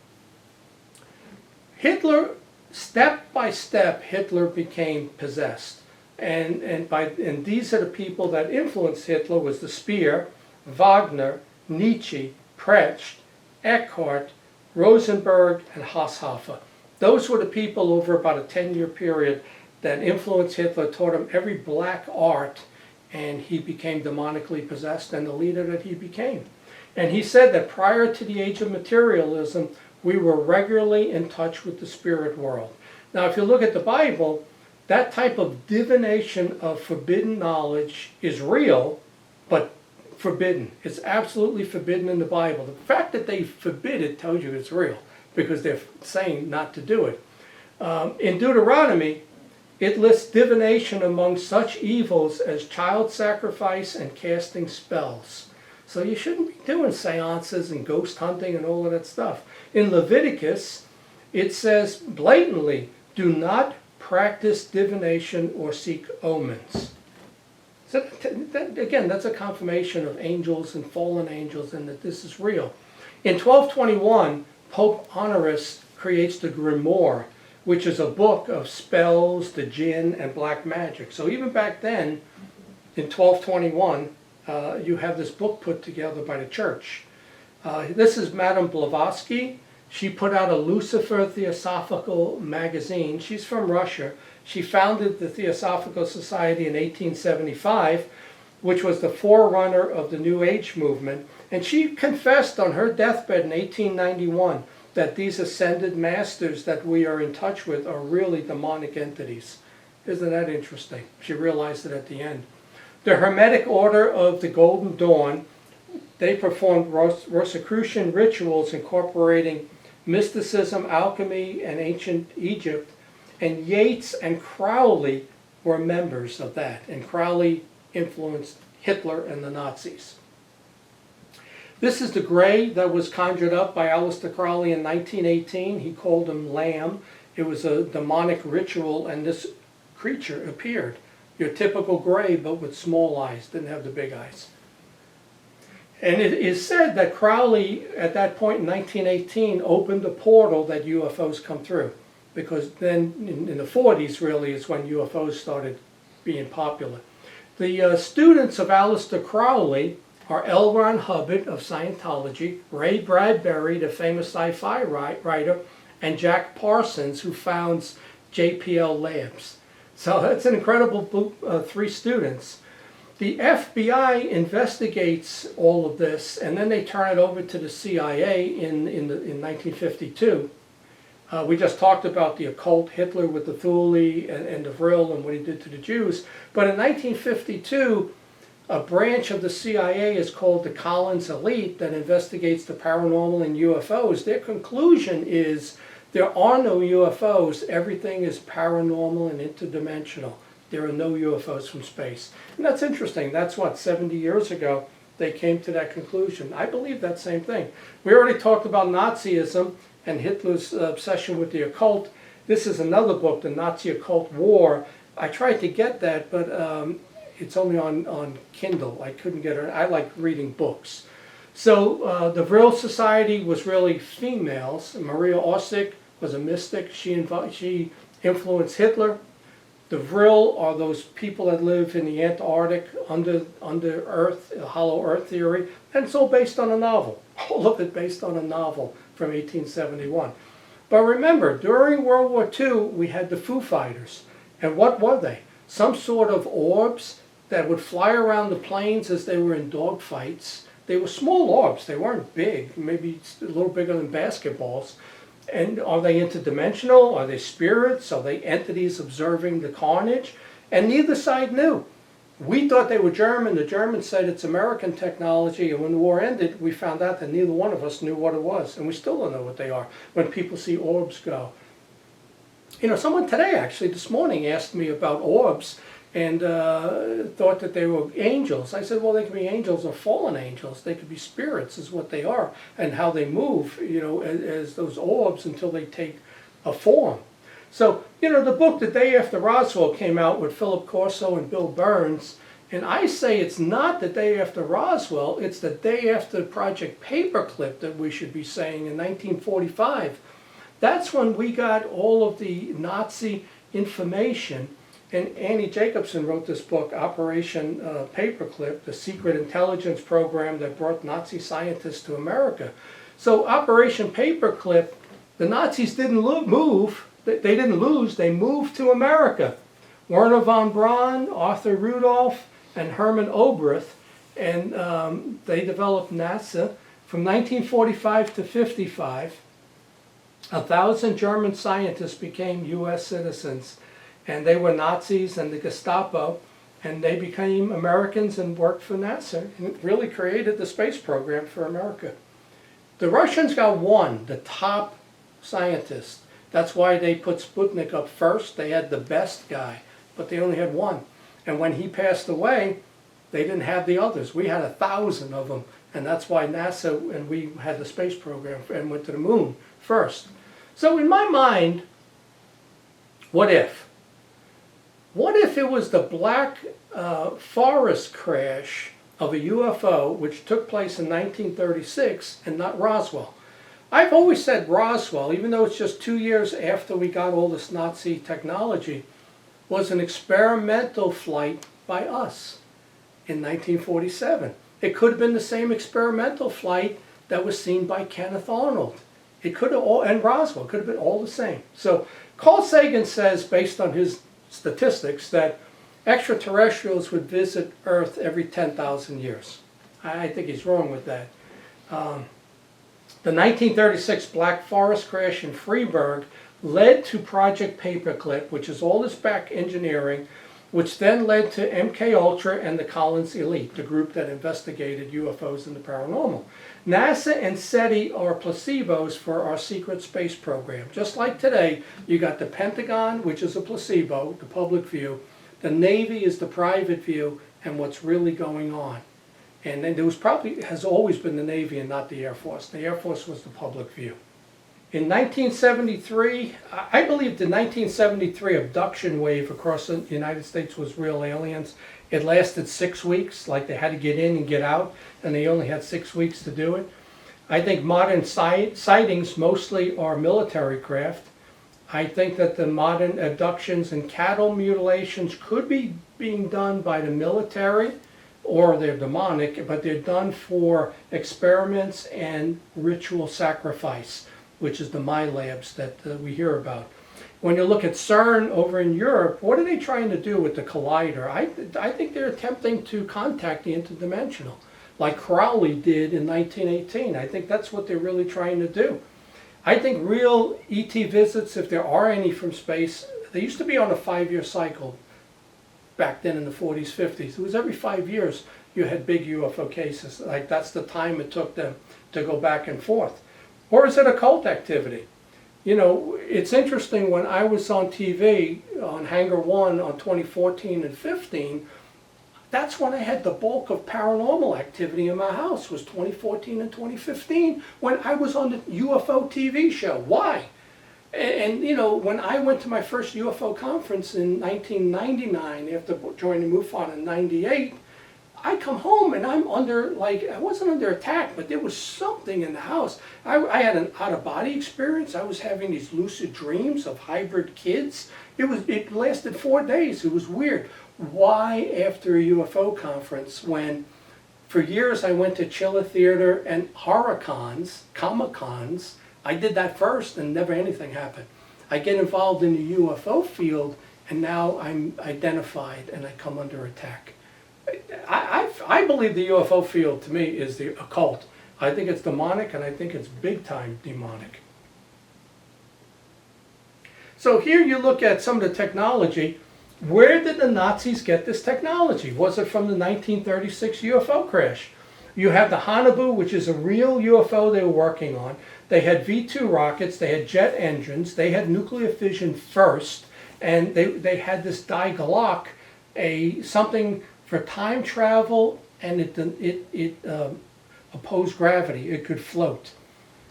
Hitler, step by step, Hitler became possessed. And these are the people that influenced Hitler was the spear, Wagner, Nietzsche, Precht, Eckhart, Rosenberg, and Haushofer. Those were the people over about a 10-year period that influenced Hitler, taught him every black art, and he became demonically possessed and the leader that he became. And he said that prior to the age of materialism, we were regularly in touch with the spirit world. Now, if you look at the Bible, that type of divination of forbidden knowledge is real, but forbidden. It's absolutely forbidden in the Bible. The fact that they forbid it tells you it's real, because they're saying not to do it. In Deuteronomy, it lists divination among such evils as child sacrifice and casting spells. So you shouldn't be doing seances and ghost hunting and all of that stuff. In Leviticus, it says blatantly, do not practice divination or seek omens. So again, that's a confirmation of angels and fallen angels and that this is real. In 1221, Pope Honorius creates the Grimoire, which is a book of spells, the jinn, and black magic. So even back then, in 1221, you have this book put together by the church. This is Madame Blavatsky. She put out a Lucifer Theosophical magazine. She's from Russia. She founded the Theosophical Society in 1875, which was the forerunner of the New Age movement. And she confessed on her deathbed in 1891 that these ascended masters that we are in touch with are really demonic entities. Isn't that interesting? She realized it at the end. The Hermetic Order of the Golden Dawn, they performed Rosicrucian rituals incorporating mysticism, alchemy, and ancient Egypt. And Yates and Crowley were members of that. And Crowley influenced Hitler and the Nazis. This is the gray that was conjured up by Aleister Crowley in 1918. He called him Lamb. It was a demonic ritual, and this creature appeared. Your typical gray, but with small eyes, didn't have the big eyes. And it is said that Crowley, at that point in 1918, opened a portal that UFOs come through. Because then, in the 40s, really, is when UFOs started being popular. The students of Aleister Crowley are L. Ron Hubbard of Scientology, Ray Bradbury, the famous sci-fi writer, and Jack Parsons, who founds JPL Labs. So that's an incredible three students. The FBI investigates all of this, and then they turn it over to the CIA in 1952. We just talked about the occult, Hitler with the Thule and the Vril and what he did to the Jews. But in 1952, a branch of the CIA is called the Collins Elite that investigates the paranormal and UFOs. Their conclusion is there are no UFOs. Everything is paranormal and interdimensional. There are no UFOs from space. And that's interesting. That's what, 70 years ago, they came to that conclusion. I believe that same thing. We already talked about Nazism and Hitler's obsession with the occult. This is another book, The Nazi Occult War. I tried to get that, but it's only on Kindle. I couldn't get it. I like reading books. So the Vril Society was really females. Maria Ossick was a mystic. She influenced Hitler. The Vril are those people that live in the Antarctic under Earth, the hollow Earth theory, And it's all based on a novel. All of it based on a novel from 1871. But remember, during World War II, we had the Foo Fighters. And what were they? Some sort of orbs that would fly around the planes as they were in dogfights. They were small orbs. They weren't big, maybe a little bigger than basketballs. And are they interdimensional? Are they spirits? Are they entities observing the carnage? And neither side knew. We thought they were German. The Germans said it's American technology. And when the war ended, we found out that neither one of us knew what it was. And we still don't know what they are when people see orbs go. You know, someone today, actually, this morning, asked me about orbs and thought that they were angels. I said, well, they could be angels or fallen angels. They could be spirits is what they are, and how they move, you know, as those orbs until they take a form. So, you know, the book The Day After Roswell came out with Philip Corso and Bill Burns, and I say it's not the day after Roswell, it's the day after Project Paperclip that we should be saying in 1945. That's when we got all of the Nazi information. And Annie Jacobson wrote this book, Operation Paperclip, the secret intelligence program that brought Nazi scientists to America. So Operation Paperclip, the Nazis didn't move, they didn't lose, they moved to America. Werner von Braun, Arthur Rudolph, and Hermann Oberth, and they developed NASA. From 1945 to 55, 1,000 German scientists became U.S. citizens. And they were Nazis and the Gestapo, and they became Americans and worked for NASA, and really created the space program for America. The Russians got one, the top scientist. That's why they put Sputnik up first. They had the best guy, but they only had one. And when he passed away, they didn't have the others. We had 1,000 of them, and that's why NASA and we had the space program and went to the moon first. So in my mind, what if? What if it was the Black Forest crash of a UFO which took place in 1936 and not Roswell? I've always said Roswell, even though it's just 2 years after we got all this Nazi technology, was an experimental flight by us in 1947. It could have been the same experimental flight that was seen by Kenneth Arnold. It could have all, and Roswell, could have been all the same. So Carl Sagan says, based on his statistics, that extraterrestrials would visit Earth every 10,000 years. I think he's wrong with that. The 1936 Black Forest crash in Freiburg led to Project Paperclip, which is all this back engineering, which then led to MK Ultra and the Collins Elite, the group that investigated UFOs and the paranormal. NASA and SETI are placebos for our secret space program. Just like today, you got the Pentagon, which is a placebo, the public view. The Navy is the private view and what's really going on. And then there was probably, has always been the Navy and not the Air Force. The Air Force was the public view. In 1973, I believe the 1973 abduction wave across the United States was real aliens. It lasted 6 weeks, like they had to get in and get out, and they only had 6 weeks to do it. I think modern sightings mostly are military craft. I think that the modern abductions and cattle mutilations could be being done by the military, or they're demonic, but they're done for experiments and ritual sacrifice, which is the MyLabs that we hear about. When you look at CERN over in Europe, what are they trying to do with the collider? I think they're attempting to contact the interdimensional, like Crowley did in 1918. I think that's what they're really trying to do. I think real ET visits, if there are any from space, they used to be on a 5-year cycle back then in the 40s, 50s. It was every 5 years you had big UFO cases. Like that's the time it took them to go back and forth. Or is it occult activity? You know, it's interesting, when I was on TV on Hangar 1 on 2014 and 15, that's when I had the bulk of paranormal activity in my house, was 2014 and 2015, when I was on the UFO TV show. Why? And you know, when I went to my first UFO conference in 1999, after joining MUFON in 98, I come home and I'm under, like, I wasn't under attack, but there was something in the house. I had an out-of-body experience. I was having these lucid dreams of hybrid kids. It lasted 4 days. It was weird. Why after a UFO conference when For years I went to Chiller Theater and horror cons, Comic Cons. I did that first and never anything happened. I get involved in the UFO field and now I'm identified and I come under attack. I believe the UFO field to me is the occult. I think it's demonic and I think it's big time demonic. So here you look at some of the technology. Where did the Nazis get this technology? Was it from the 1936 UFO crash? You have the Hanabu, which is a real UFO they were working on. They had V-2 rockets, they had jet engines, they had nuclear fission first, and they had this Die Glocke, something for time travel, and it opposed gravity. It could float.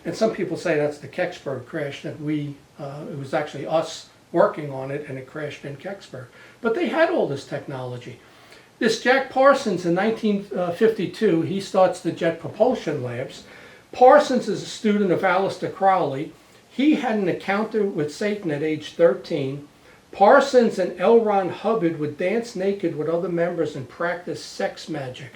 And some people say that's the Kecksburg crash, that it was actually us working on it and it crashed in Kecksburg. But they had all this technology. This Jack Parsons in 1952, he starts the Jet Propulsion Labs. Parsons is a student of Aleister Crowley. He had an encounter with Satan at age 13. Parsons and L. Ron Hubbard would dance naked with other members and practice sex magic.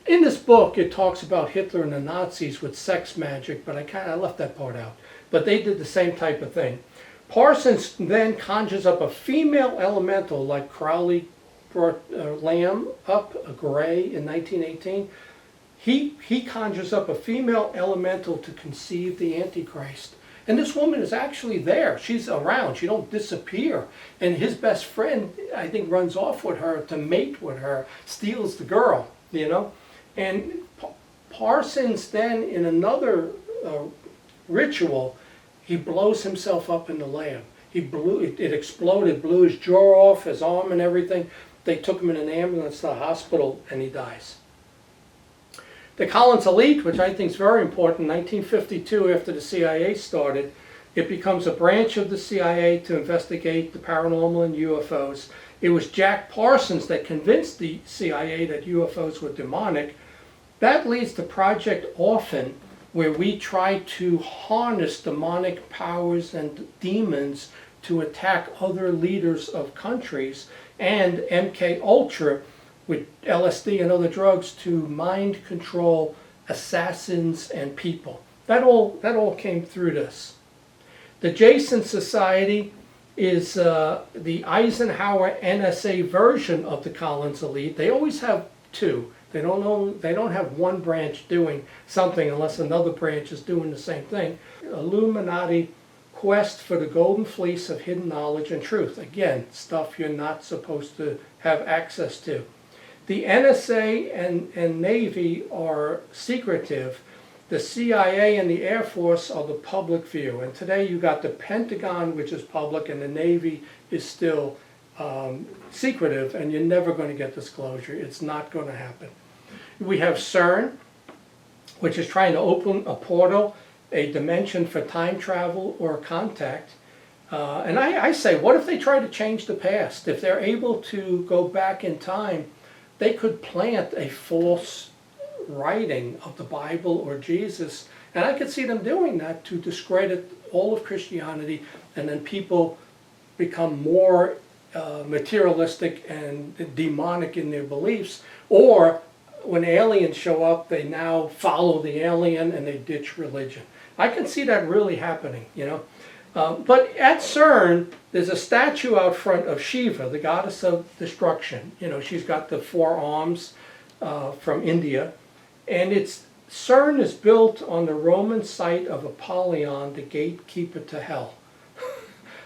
In this book, it talks about Hitler and the Nazis with sex magic, but I left that part out. But they did the same type of thing. Parsons then conjures up a female elemental like Crowley brought Lamb up, a Gray, in 1918. He conjures up a female elemental to conceive the Antichrist. And this woman is actually there. She's around. She don't disappear. And his best friend, I think, runs off with her to mate with her, steals the girl, you know. And Parsons then, in another ritual, he blows himself up in the lab. It exploded, blew his jaw off, his arm and everything. They took him in an ambulance to the hospital and he dies. The Collins Elite, which I think is very important, 1952, after the CIA started, it becomes a branch of the CIA to investigate the paranormal and UFOs. It was Jack Parsons that convinced the CIA that UFOs were demonic. That leads to Project Orphan, where we try to harness demonic powers and demons to attack other leaders of countries, and MK Ultra with LSD and other drugs to mind control assassins and people. That all came through this. The Jason Society is the Eisenhower NSA version of the Collins Elite. They always have two. They don't have one branch doing something unless another branch is doing the same thing. Illuminati quest for the golden fleece of hidden knowledge and truth. Again, stuff you're not supposed to have access to. The NSA and Navy are secretive. The CIA and the Air Force are the public view. And today you got the Pentagon, which is public, and the Navy is still secretive, and you're never going to get disclosure. It's not going to happen. We have CERN, which is trying to open a portal, a dimension for time travel or contact. And I say, what if they try to change the past? If they're able to go back in time, they could plant a false writing of the Bible or Jesus. And I could see them doing that to discredit all of Christianity, and then people become more materialistic and demonic in their beliefs. Or when aliens show up, they now follow the alien and they ditch religion. I can see that really happening, you know. But at CERN, there's a statue out front of Shiva, the goddess of destruction. You know, she's got the four arms from India. And CERN is built on the Roman site of Apollyon, the gatekeeper to hell.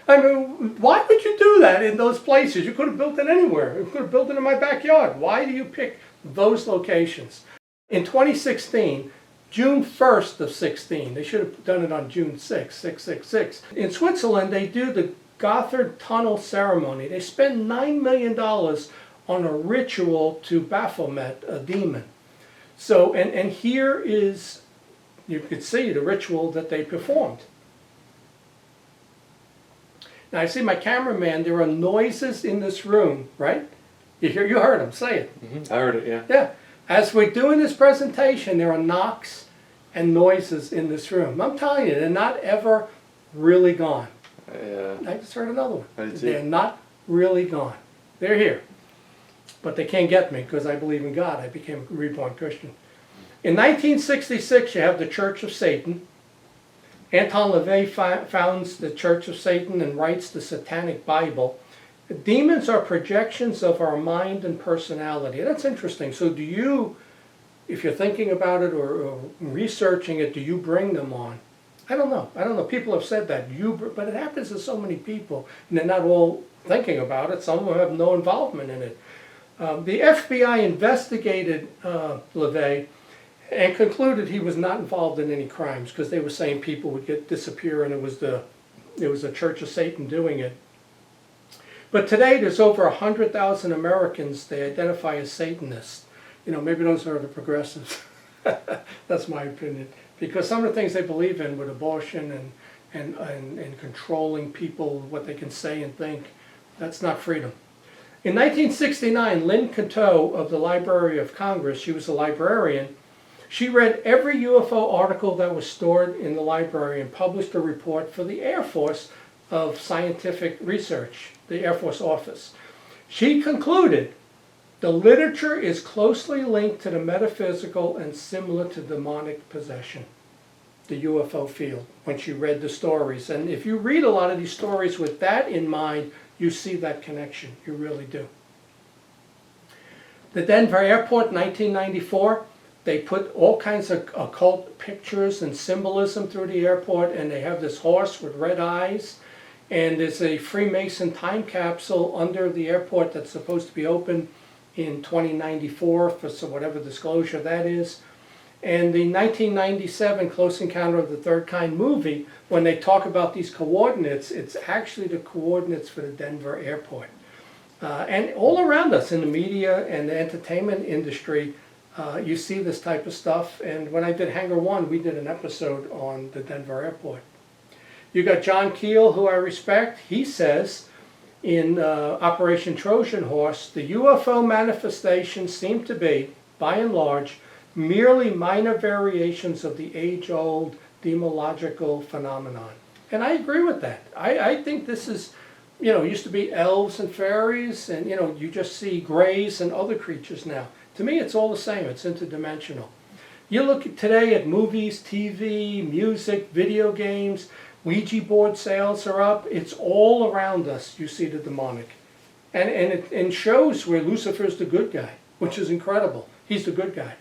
I mean, why would you do that in those places? You could have built it anywhere. You could have built it in my backyard. Why do you pick those locations? In 2016, June 1st of 16, they should have done it on June 6th, 666. In Switzerland, they do the Gotthard Tunnel ceremony. They spend $9 million on a ritual to Baphomet, a demon. So, and here is, you could see the ritual that they performed. Now I see my cameraman, there are noises in this room, right? You heard him, say it. Mm-hmm. I heard it, yeah. Yeah. As we're doing this presentation, there are knocks and noises in this room. I'm telling you, they're not ever really gone. I just heard another one. I did too. They're not really gone. They're here. But they can't get me because I believe in God. I became a reborn Christian. In 1966, you have the Church of Satan. Anton LaVey founds the Church of Satan and writes the Satanic Bible. Demons are projections of our mind and personality. That's interesting. So do you, if you're thinking about it or researching it, do you bring them on? I don't know. I don't know. People have said that. But it happens to so many people, and they're not all thinking about it. Some of them have no involvement in it. The FBI investigated LaVey and concluded he was not involved in any crimes because they were saying people would disappear and it was the Church of Satan doing it. But today there's over 100,000 Americans they identify as Satanists. You know, maybe those are the progressives. That's my opinion. Because some of the things they believe in with abortion and controlling people, what they can say and think, that's not freedom. In 1969, Lynn Coteau of the Library of Congress, she was a librarian, she read every UFO article that was stored in the library and published a report for the Air Force of Scientific Research, the Air Force Office. She concluded the literature is closely linked to the metaphysical and similar to demonic possession, the UFO field, when she read the stories. And if you read a lot of these stories with that in mind, you see that connection. You really do. The Denver Airport, 1994, they put all kinds of occult pictures and symbolism through the airport, and they have this horse with red eyes, and there's a Freemason time capsule under the airport that's supposed to be open in 2094 for whatever disclosure that is. And the 1997 Close Encounter of the Third Kind movie, when they talk about these coordinates, it's actually the coordinates for the Denver airport. And all around us in the media and the entertainment industry, you see this type of stuff. And when I did Hangar 1, we did an episode on the Denver airport. You got John Keel, who I respect. He says in Operation Trojan Horse, the UFO manifestations seem to be, by and large, merely minor variations of the age-old demological phenomenon. And I agree with that. I think this is, you know, it used to be elves and fairies, and, you know, you just see greys and other creatures now. To me, it's all the same. It's interdimensional. You look today at movies, TV, music, video games, Ouija board sales are up. It's all around us. You see the demonic. And it shows where Lucifer's the good guy, which is incredible. He's the good guy.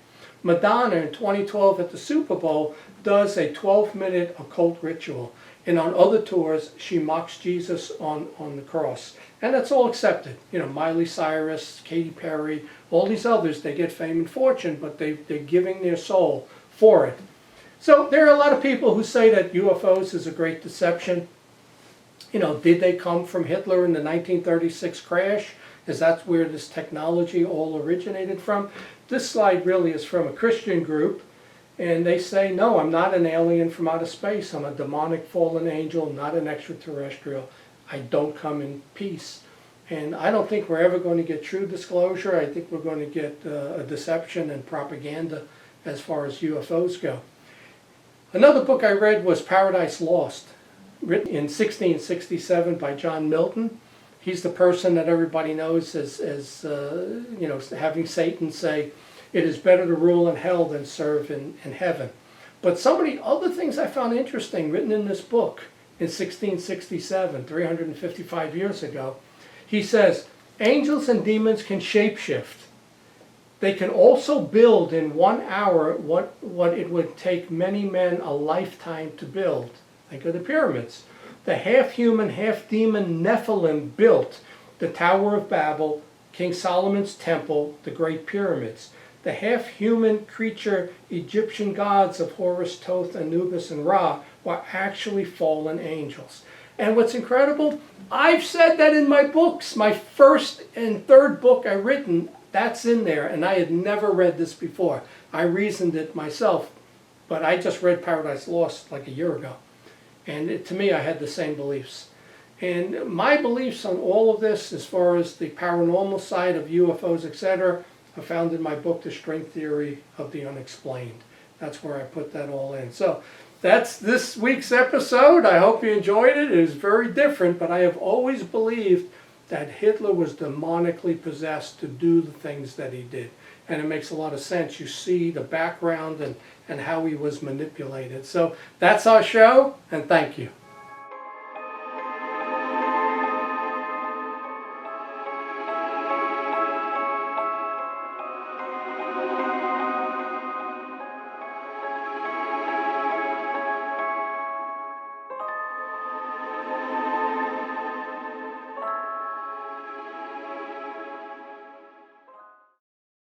Madonna in 2012 at the Super Bowl does a 12-minute occult ritual. And on other tours, she mocks Jesus on the cross. And that's all accepted. You know, Miley Cyrus, Katy Perry, all these others, they get fame and fortune, but they're giving their soul for it. So there are a lot of people who say that UFOs is a great deception. You know, did they come from Hitler in the 1936 crash? Is that where this technology all originated from? This slide really is from a Christian group, and they say, no, I'm not an alien from outer space. I'm a demonic fallen angel, not an extraterrestrial. I don't come in peace. And I don't think we're ever going to get true disclosure. I think we're going to get a deception and propaganda as far as UFOs go. Another book I read was Paradise Lost, written in 1667 by John Milton. He's the person that everybody knows as you know, having Satan say, it is better to rule in hell than serve in heaven. But some of the other things I found interesting written in this book in 1667, 355 years ago, he says, angels and demons can shapeshift. They can also build in 1 hour what it would take many men a lifetime to build. Think of the pyramids. The half-human, half-demon Nephilim built the Tower of Babel, King Solomon's Temple, the Great Pyramids. The half-human creature Egyptian gods of Horus, Thoth, Anubis, and Ra were actually fallen angels. And what's incredible, I've said that in my books. My first and third book I've written, that's in there, and I had never read this before. I reasoned it myself, but I just read Paradise Lost like a year ago. And to me, I had the same beliefs. And my beliefs on all of this, as far as the paranormal side of UFOs, etc., are found in my book, The String Theory of the Unexplained. That's where I put that all in. So that's this week's episode. I hope you enjoyed it. It is very different, but I have always believed that Hitler was demonically possessed to do the things that he did. And it makes a lot of sense. You see the background and how he was manipulated. So that's our show, and thank you.